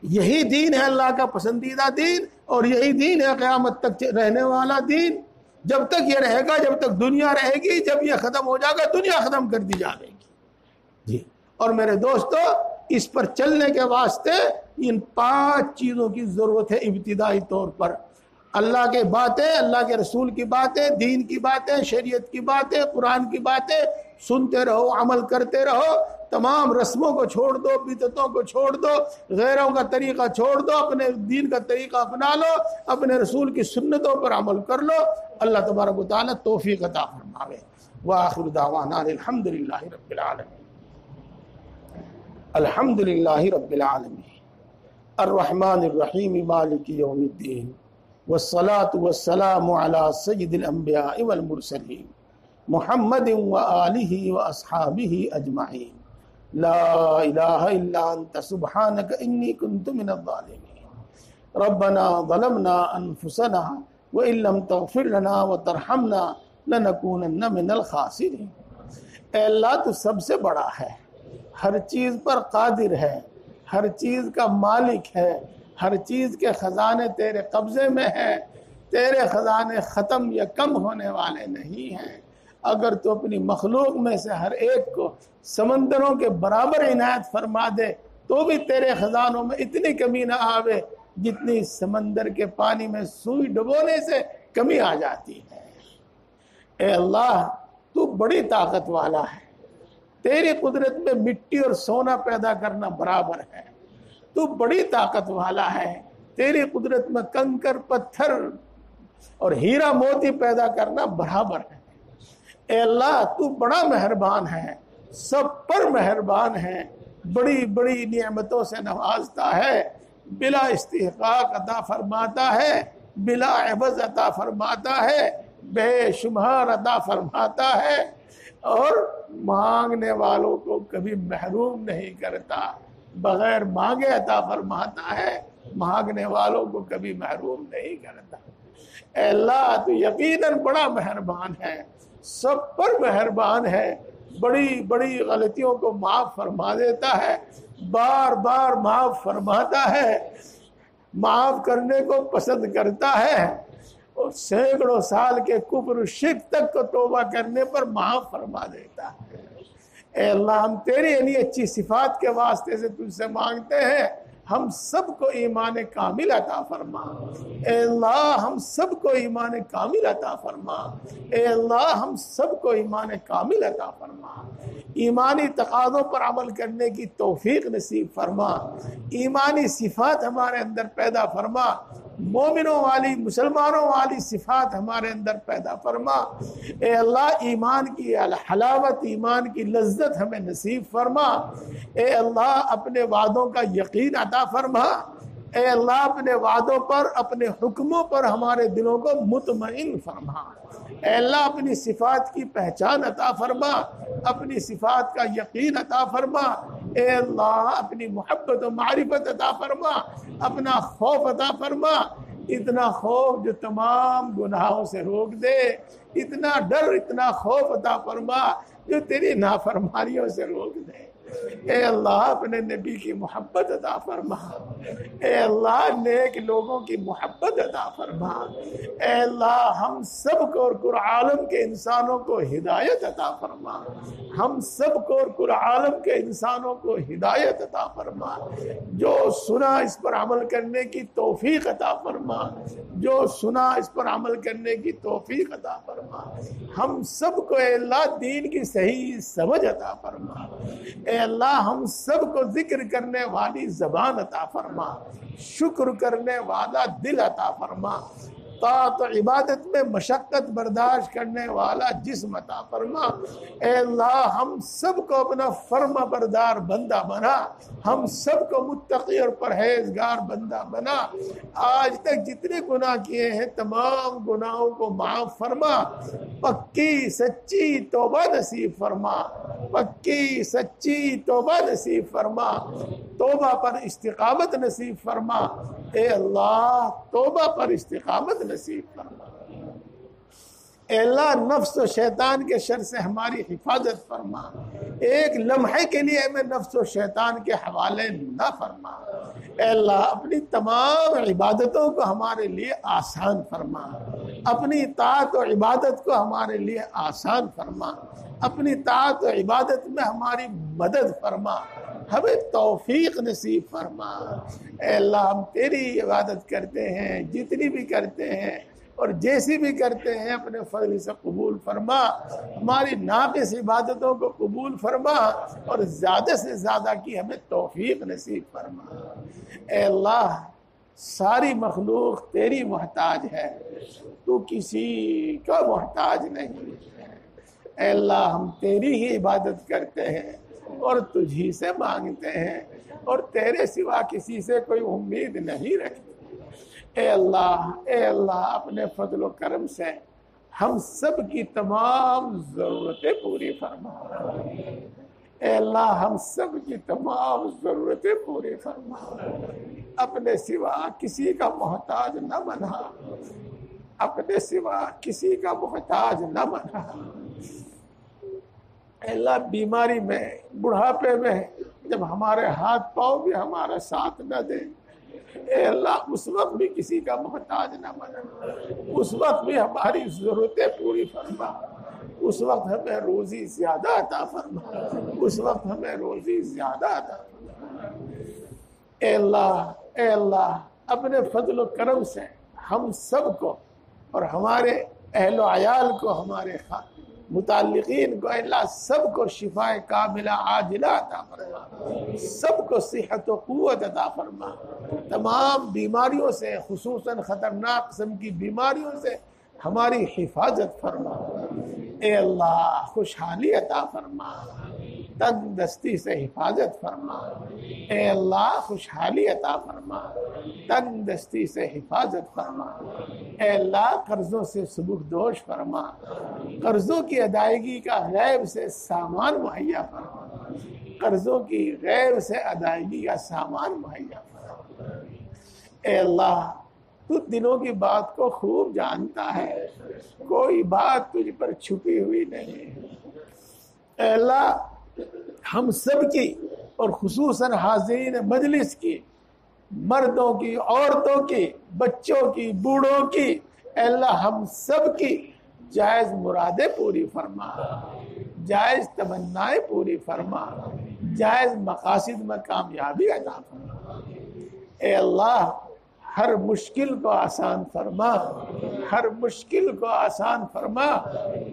Speaker 1: یہی دین ہے اللہ کا پسندیدہ دین، اور یہی دین ہے قیامت تک رہنے والا دین۔ جب تک یہ رہے گا، جب تک دنیا رہے گی، جب یہ ختم ہو جائے گا دنیا ختم کر دی جائے گی جی۔ اور میرے دوستو، اس پر چلنے کے واسطے ان 5 چیزوں کی ضرورت ہے ابتدائی طور پر۔ اللہ کے باتیں، اللہ کے رسول کی باتیں، دین کی باتیں، شریعت کی باتیں، قرآن کی باتیں سنتے رہو، عمل کرتے رہو، تمام رسموں کو چھوڑ دو، بدعتوں کو چھوڑ دو، غیروں کا طریقہ چھوڑ دو، اپنے دین کا طریقہ اپنا لو، اپنے رسول کی سنتوں پر عمل کر لو۔ اللہ تبارک و تعالیٰ توفیق عطا فرماوے۔ وآخر دعوانا الحمدللہ رب العالمین۔ الحمدللہ رب العالمین الرحمن الرحیم مالک یوم الدین والصلاة والسلام علی سید الانبیاء والمرسلین محمد وآلہ واصحابہ اجمعین۔ لا الہ الا انت سبحانک انی کنت من الظالمین۔ ربنا ظلمنا انفسنا وان لم تغفر لنا وترحمنا لنکونن من الخاسرین۔ اے اللہ، تو سب سے بڑا ہے، ہر چیز پر قادر ہے، ہر چیز کا مالک ہے، ہر چیز کے خزانے تیرے قبضے میں ہیں، تیرے خزانے ختم یا کم ہونے والے نہیں ہیں۔ اگر تو اپنی مخلوق میں سے ہر ایک کو سمندروں کے برابر عنایت فرما دے تو بھی تیرے خزانوں میں اتنی کمی نہ آوے جتنی سمندر کے پانی میں سوئی ڈبونے سے کمی آ جاتی ہے۔ اے اللہ، تو بڑی طاقت والا ہے، تیری قدرت میں مٹی اور سونا پیدا کرنا برابر ہے، تو بڑی طاقت والا ہے، تیری قدرت میں کنکر پتھر اور ہیرا موتی پیدا کرنا برابر ہے۔ اے اللہ، تو بڑا مہربان ہے، سب پر مہربان ہے، بڑی بڑی نعمتوں سے نوازتا ہے، بلا استحقاق عطا فرماتا ہے، بلا عوض عطا فرماتا ہے، بے شمار عطا فرماتا ہے، اور مانگنے والوں کو کبھی محروم نہیں کرتا، بغیر مانگے عطا فرماتا ہے، مانگنے والوں کو کبھی محروم نہیں کرتا۔ اے اللہ تو یقیناً بڑا مہربان ہے، سب پر مہربان ہے، بڑی بڑی غلطیوں کو معاف فرما دیتا ہے، بار بار معاف فرماتا ہے، معاف کرنے کو پسند کرتا ہے، اور سینکڑوں سال کے کفر و شرک تک کو توبہ کرنے پر معاف فرما دیتا ہے۔ اے اللہ ہم تیری انہی اچھی صفات کے واسطے سے تجھ سے مانگتے ہیں، ہم سب کو ایمان کامل عطا فرما۔ اے اللہ ہم سب کو ایمان کامل عطا فرما۔ اے اللہ ہم سب کو ایمان کامل عطا فرما، ایمانی تقاضوں پر عمل کرنے کی توفیق نصیب فرما، ایمانی صفات ہمارے اندر پیدا فرما، مومنوں والی مسلمانوں والی صفات ہمارے اندر پیدا فرما۔ اے اللہ ایمان کی حلاوت، ایمان کی لذت ہمیں نصیب فرما۔ اے اللہ اپنے وعدوں کا یقین عطا فرما۔ اے اللہ اپنے وعدوں پر، اپنے حکموں پر ہمارے دلوں کو مطمئن فرما۔ اے اللہ اپنی صفات کی پہچان عطا فرما، اپنی صفات کا یقین عطا فرما۔ اے اللہ اپنی محبت و معرفت عطا فرما، اپنا خوف عطا فرما، اتنا خوف جو تمام گناہوں سے روک دے، اتنا ڈر، اتنا خوف عطا فرما جو تیری نافرمانیوں سے روک دے۔ اے اللہ اپنے نبی کی محبت عطا فرما، اے اللہ نیک لوگوں کی محبت عطا فرما۔ اے اللہ ہم سب کو اور کل عالم کے انسانوں کو ہدایت عطا فرما، ہم سب کو اور کل عالم کے انسانوں کو ہدایت عطا فرما، جو سنا اس پر عمل کرنے کی توفیق عطا فرما، جو سنا اس پر عمل کرنے کی توفیق عطا فرما۔ ہم سب کو اے اللہ دین کی صحیح سمجھ عطا فرما۔ اے اللہ ہم سب کو ذکر کرنے والی زبان عطا فرما، شکر کرنے والا دل عطا فرما، طاعت و عبادت میں مشقت برداشت کرنے والا جسم عطا فرما۔ اے اللہ ہم سب کو اپنا فرما بردار بندہ بنا، ہم سب کو متقی اور پرہیزگار بندہ بنا۔ آج تک جتنے گناہ کیے ہیں تمام گناہوں کو معاف فرما، پکی سچی توبہ نصیب فرما، پکی سچی توبہ نصیب فرما، توبہ پر استقامت نصیب فرما۔ اے اللہ توبہ پر استقامت نصیب فرما۔ اے اللہ نفس و شیطان کے شر سے ہماری حفاظت فرما، ایک لمحے کے لیے ہمیں نفس و شیطان کے حوالے نہ فرما۔ اے اللہ اپنی تمام عبادتوں کو ہمارے لیے آسان فرما، اپنی طاعت و عبادت کو ہمارے لیے آسان فرما، اپنی طاعت و عبادت میں ہماری مدد فرما، ہمیں توفیق نصیب فرما۔ اے اللہ ہم تیری عبادت کرتے ہیں، جتنی بھی کرتے ہیں اور جیسی بھی کرتے ہیں اپنے فضل سے قبول فرما، ہماری ناقص عبادتوں کو قبول فرما اور زیادہ سے زیادہ کی ہمیں توفیق نصیب فرما۔ اے اللہ ساری مخلوق تیری محتاج ہے، تو کسی کا محتاج نہیں ہے۔ اے اللہ ہم تیری ہی عبادت کرتے ہیں اور تجھی سے مانگتے ہیں اور تیرے سوا کسی سے کوئی امید نہیں رکھتے۔ اے اللہ اپنے فضل و کرم سے ہم سب کی تمام ضرورتیں پوری فرما۔ اے اللہ ہم سب کی تمام ضرورتیں پوری فرما، اپنے سوا کسی کا محتاج نہ بنا، اپنے سوا کسی کا محتاج نہ بنا۔ اے اللہ بیماری میں، بڑھاپے میں جب ہمارے ہاتھ پاؤں بھی ہمارا ساتھ نہ دیں، اے اللہ اس وقت بھی کسی کا محتاج نہ بنا، اس وقت بھی ہماری ضرورتیں پوری فرما، اس وقت ہمیں روزی زیادہ عطا فرما، اس وقت ہمیں روزی زیادہ عطا فرما۔ اے اللہ اپنے فضل و کرم سے ہم سب کو اور ہمارے اہل و عیال کو، ہمارے متعلقین کو، اللہ سب کو شفاء کاملہ عاجلہ عطا فرما، سب کو صحت و قوت عطا فرما، تمام بیماریوں سے خصوصاً خطرناک قسم کی بیماریوں سے ہماری حفاظت فرما۔ اے اللہ خوشحالی عطا فرما، تنگ دستی سے حفاظت فرما، اے اللہ خوشحالی عطا فرما، تنگ دستی سے حفاظت فرما، اے اللہ قرضوں سے سبکدوش فرما، قرضوں کی ادائیگی کا غیب سے سامان مہیا فرما، قرضوں کی غیب سے ادائیگی کا سامان مہیا فرما۔ اے اللہ تو دلوں کی بات کو خوب جانتا ہے، کوئی بات تجھ پر چھپی ہوئی نہیں ہے۔ اے اللہ ہم سب کی اور خصوصاً حاضرین مجلس کی، مردوں کی، عورتوں کی، بچوں کی، بوڑھوں کی، اے اللہ ہم سب کی جائز مرادیں پوری فرما، جائز تمنائیں پوری فرما، جائز مقاصد میں کامیابی عطا فرما۔ اے اللہ ہر مشکل کو آسان فرما، ہر مشکل کو آسان فرما،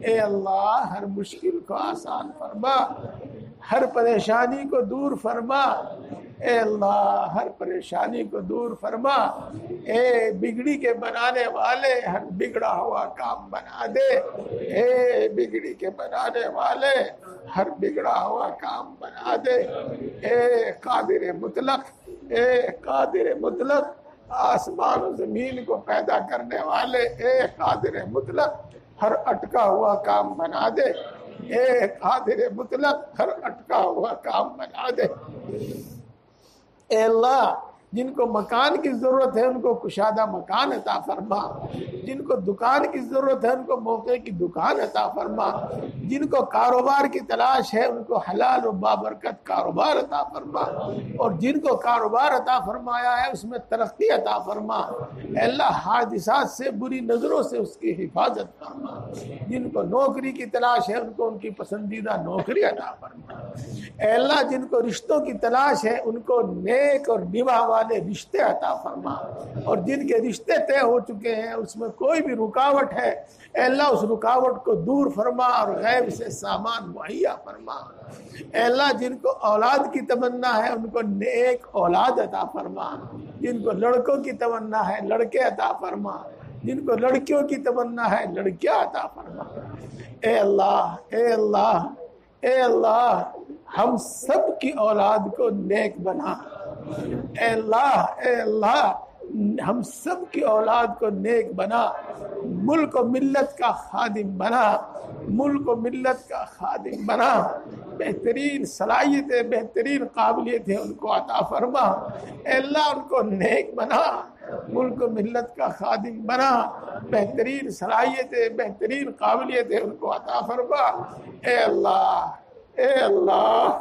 Speaker 1: اے اللہ ہر مشکل کو آسان فرما، ہر پریشانی کو دور فرما، اے اللہ ہر پریشانی کو دور فرما، اے بگڑی کے بنانے والے ہر بگڑا ہوا کام بنا دے، اے بگڑی کے بنانے والے ہر بگڑا ہوا کام بنا دے، اے قادر مطلق، اے قادر مطلق، آسمان و زمین کو پیدا کرنے والے، اے قادر مطلق ہر اٹکا ہوا کام بنا دے، اے قادر مطلق ہر اٹکا ہوا کام بنا دے۔ اے اللہ جن کو مکان کی ضرورت ہے ان کو کشادہ مکان عطا فرما، جن کو دکان کی ضرورت ہے ان کو موقع کی دکان عطا فرما، جن کو کاروبار کی تلاش ہے ان کو حلال و بابرکت کاروبار عطا فرما، اور جن کو کاروبار عطا فرمایا ہے اس میں ترقی عطا فرما۔ اے اللہ حادثات سے، بری نظروں سے اس کی حفاظت فرما، جن کو نوکری کی تلاش ہے ان کو ان کی پسندیدہ نوکری عطا فرما۔ اے اللہ جن کو رشتوں کی تلاش ہے ان کو نیک اور نبھا والے رشتے عطا فرما، اور جن کے رشتے طے ہو چکے ہیں اس میں کوئی بھی رکاوٹ ہے اے اللہ اس رکاوٹ کو دور فرما اور غیب سے سامان مہیا فرما۔ اے اللہ جن کو اولاد کی تمنا ہے ان کو نیک اولاد عطا فرما، جن کو لڑکوں کی تمنا ہے لڑکے عطا فرما، جن کو لڑکیوں کی تمنا ہے لڑکیاں عطا فرما۔ اے اللہ اے اللہ اے اللہ ہم سب کی اولاد کو نیک بنا، اے اللہ ہم سب کی اولاد کو نیک بنا، ملک و ملت کا خادم بنا، ملک و ملت کا خادم بنا، بہترین صلاحیتیں بہترین قابلیتیں ان کو عطا فرما، اے اللہ ان کو نیک بنا، ملک و ملت کا خادم بنا، بہترین صلاحیتیں بہترین قابلیتیں ان کو عطا فرما۔ اے اللہ اے اللہ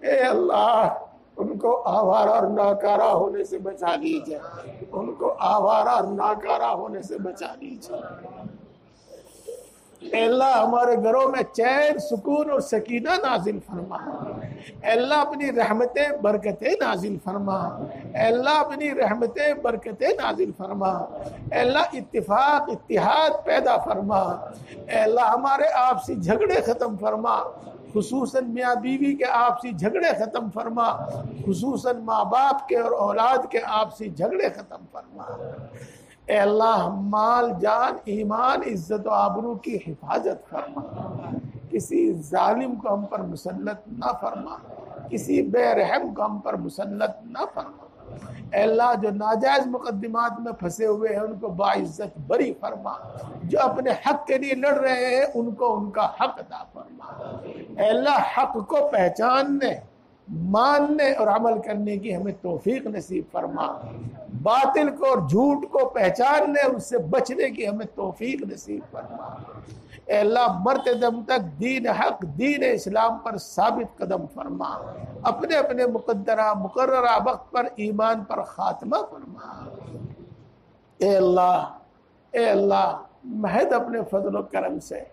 Speaker 1: اے اللہ ان کو آوارہ اور ناکارہ ہونے سے بچا لیجئے، ان کو آوارہ اور ناکارہ ہونے سے بچا لیجئے۔ اے اللہ ہمارے گھروں میں چین، سکون اور سکینہ نازل فرما، اے اللہ اپنی رحمتیں برکتیں نازل فرما، اے اللہ اپنی رحمتیں برکتیں نازل فرما، اے اللہ اتفاق اتحاد پیدا فرما، اے اللہ ہمارے آپسی جھگڑے ختم فرما، خصوصاً میاں بیوی کے آپسی جھگڑے ختم فرما، خصوصاً ماں باپ کے اور اولاد کے آپسی جھگڑے ختم فرما۔ اے اللہ مال، جان، ایمان، عزت و آبرو کی حفاظت فرما، کسی ظالم کو ہم پر مسلط نہ فرما، کسی بے رحم کو ہم پر مسلط نہ فرما۔ اے اللہ جو ناجائز مقدمات میں پھنسے ہوئے ہیں ان کو باعزت بری فرما، جو اپنے حق کے لیے لڑ رہے ہیں ان کو ان کا حق عطا فرما۔ اے اللہ حق کو پہچاننے، ماننے اور عمل کرنے کی ہمیں توفیق نصیب فرما، باطل کو اور جھوٹ کو پہچاننے اس سے بچنے کی ہمیں توفیق نصیب فرما۔ اے اللہ مرتے دم تک دین حق، دین اسلام پر ثابت قدم فرما، اپنے اپنے مقررہ وقت پر ایمان پر خاتمہ فرما۔ اے اللہ محض اپنے فضل و کرم سے،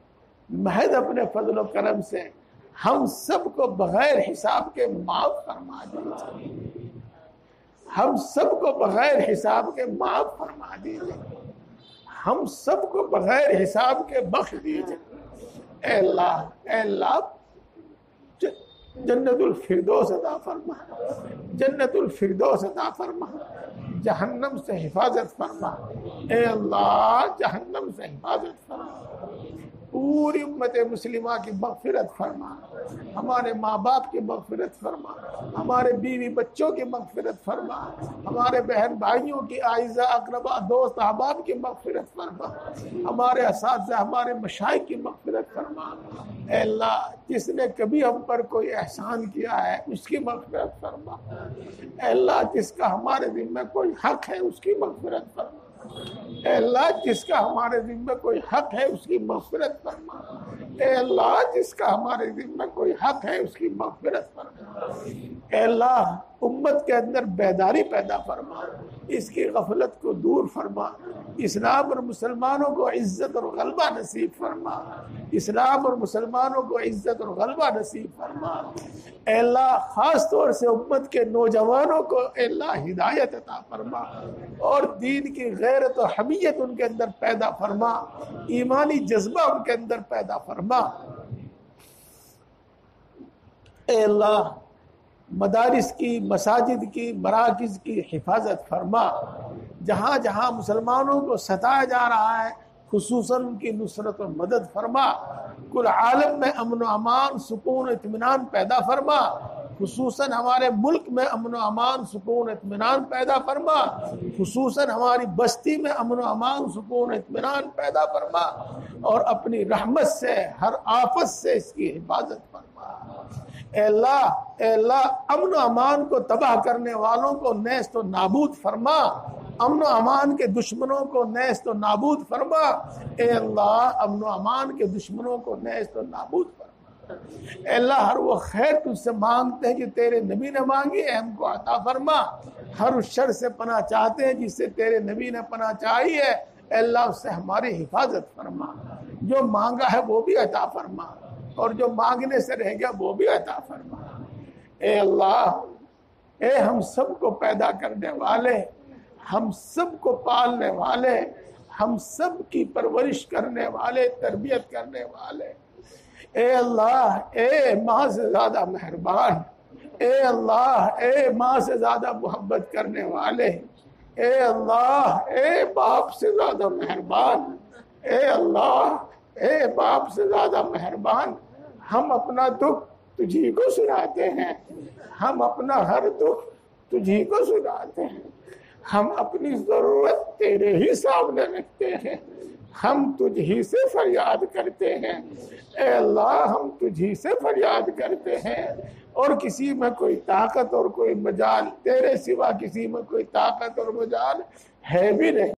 Speaker 1: محض اپنے فضل و کرم سے ہم سب کو بغیر حساب کے معاف فرما دیجیے، ہم سب کو بغیر حساب کے معاف فرما دیجیے، ہم سب کو بغیر حساب کے بخش دیجیے۔ اے اللہ جنت الفردوس عطا فرما، جنت الفردوس عطا فرما، جہنم سے حفاظت فرما، اے اللہ جہنم سے حفاظت فرما، پوری امت مسلمہ کی مغفرت فرما، ہمارے ماں باپ کی مغفرت فرما، ہمارے بیوی بچوں کی مغفرت فرما، ہمارے بہن بھائیوں کی، اعزاء اقربا دوست احباب کی مغفرت فرما، ہمارے اساتذہ ہمارے مشائخ کی مغفرت فرما۔ اے اللہ جس نے کبھی ہم پر کوئی احسان کیا ہے اس کی مغفرت فرما، اے اللہ جس کا ہمارے ذمہ کوئی حق ہے اس کی مغفرت فرما، اے اللہ جس کا ہمارے ذمہ کوئی حق ہے اس کی مغفرت فرما، اے اللہ جس کا ہمارے ذمہ کوئی حق ہے اس کی مغفرت فرما۔ اے اللہ امت کے اندر بیداری پیدا فرما، اس کی غفلت کو دور فرما، اسلام اور مسلمانوں کو عزت اور غلبہ نصیب فرما، اسلام اور مسلمانوں کو عزت اور غلبہ نصیب فرما۔ اے اللہ خاص طور سے امت کے نوجوانوں کو اے اللہ ہدایت عطا فرما، اور دین کی غیرت و حمیت ان کے اندر پیدا فرما، ایمانی جذبہ ان کے اندر پیدا فرما۔ اے اللہ مدارس کی، مساجد کی، مراکز کی حفاظت فرما، جہاں جہاں مسلمانوں کو ستایا جا رہا ہے خصوصاً ان کی نصرت و مدد فرما، کل عالم میں امن و امان، سکون و اطمینان پیدا فرما، خصوصاً ہمارے ملک میں امن و امان، سکون و اطمینان پیدا فرما، خصوصاً ہماری بستی میں امن و امان، سکون و اطمینان پیدا فرما، اور اپنی رحمت سے ہر آفت سے اس کی حفاظت فرما۔ اے اللہ امن و امان کو تباہ کرنے والوں کو نیست و نابود فرما، امن و امان کے دشمنوں کو نیست و نابود فرما، اے اللہ امن و امان کے دشمنوں کو نیست و نابود فرما۔ اے اللہ ہر وہ خیر تجھ سے مانگتے ہیں جو تیرے نبی نے مانگی، اے ہم کو عطا فرما، ہر اس شر سے پناہ چاہتے ہیں جس سے تیرے نبی نے پناہ چاہی ہے، اے اللہ اس سے ہماری حفاظت فرما، جو مانگا ہے وہ بھی عطا فرما، اور جو مانگنے سے رہ گیا وہ بھی عطا فرما۔ اے اللہ اے ہم سب کو پیدا کرنے والے، ہم سب کو پالنے والے، ہم سب کی پرورش کرنے والے، تربیت کرنے والے، اے اللہ اے ماں سے زیادہ مہربان، اے اللہ اے ماں سے زیادہ محبت کرنے والے، اے اللہ اے باپ سے زیادہ مہربان، اے اللہ اے باپ سے زیادہ مہربان۔ ہم اپنا دکھ تجھی کو سناتے ہیں، ہم اپنا ہر دکھ تجھی کو سناتے ہیں، ہم اپنی ضرورت تیرے ہی سامنے رکھتے ہیں، ہم تجھی سے فریاد کرتے ہیں، اے اللہ ہم تجھی سے فریاد کرتے ہیں، اور کسی میں کوئی طاقت اور کوئی مجال تیرے سوا کسی میں کوئی طاقت اور مجال ہے بھی نہیں۔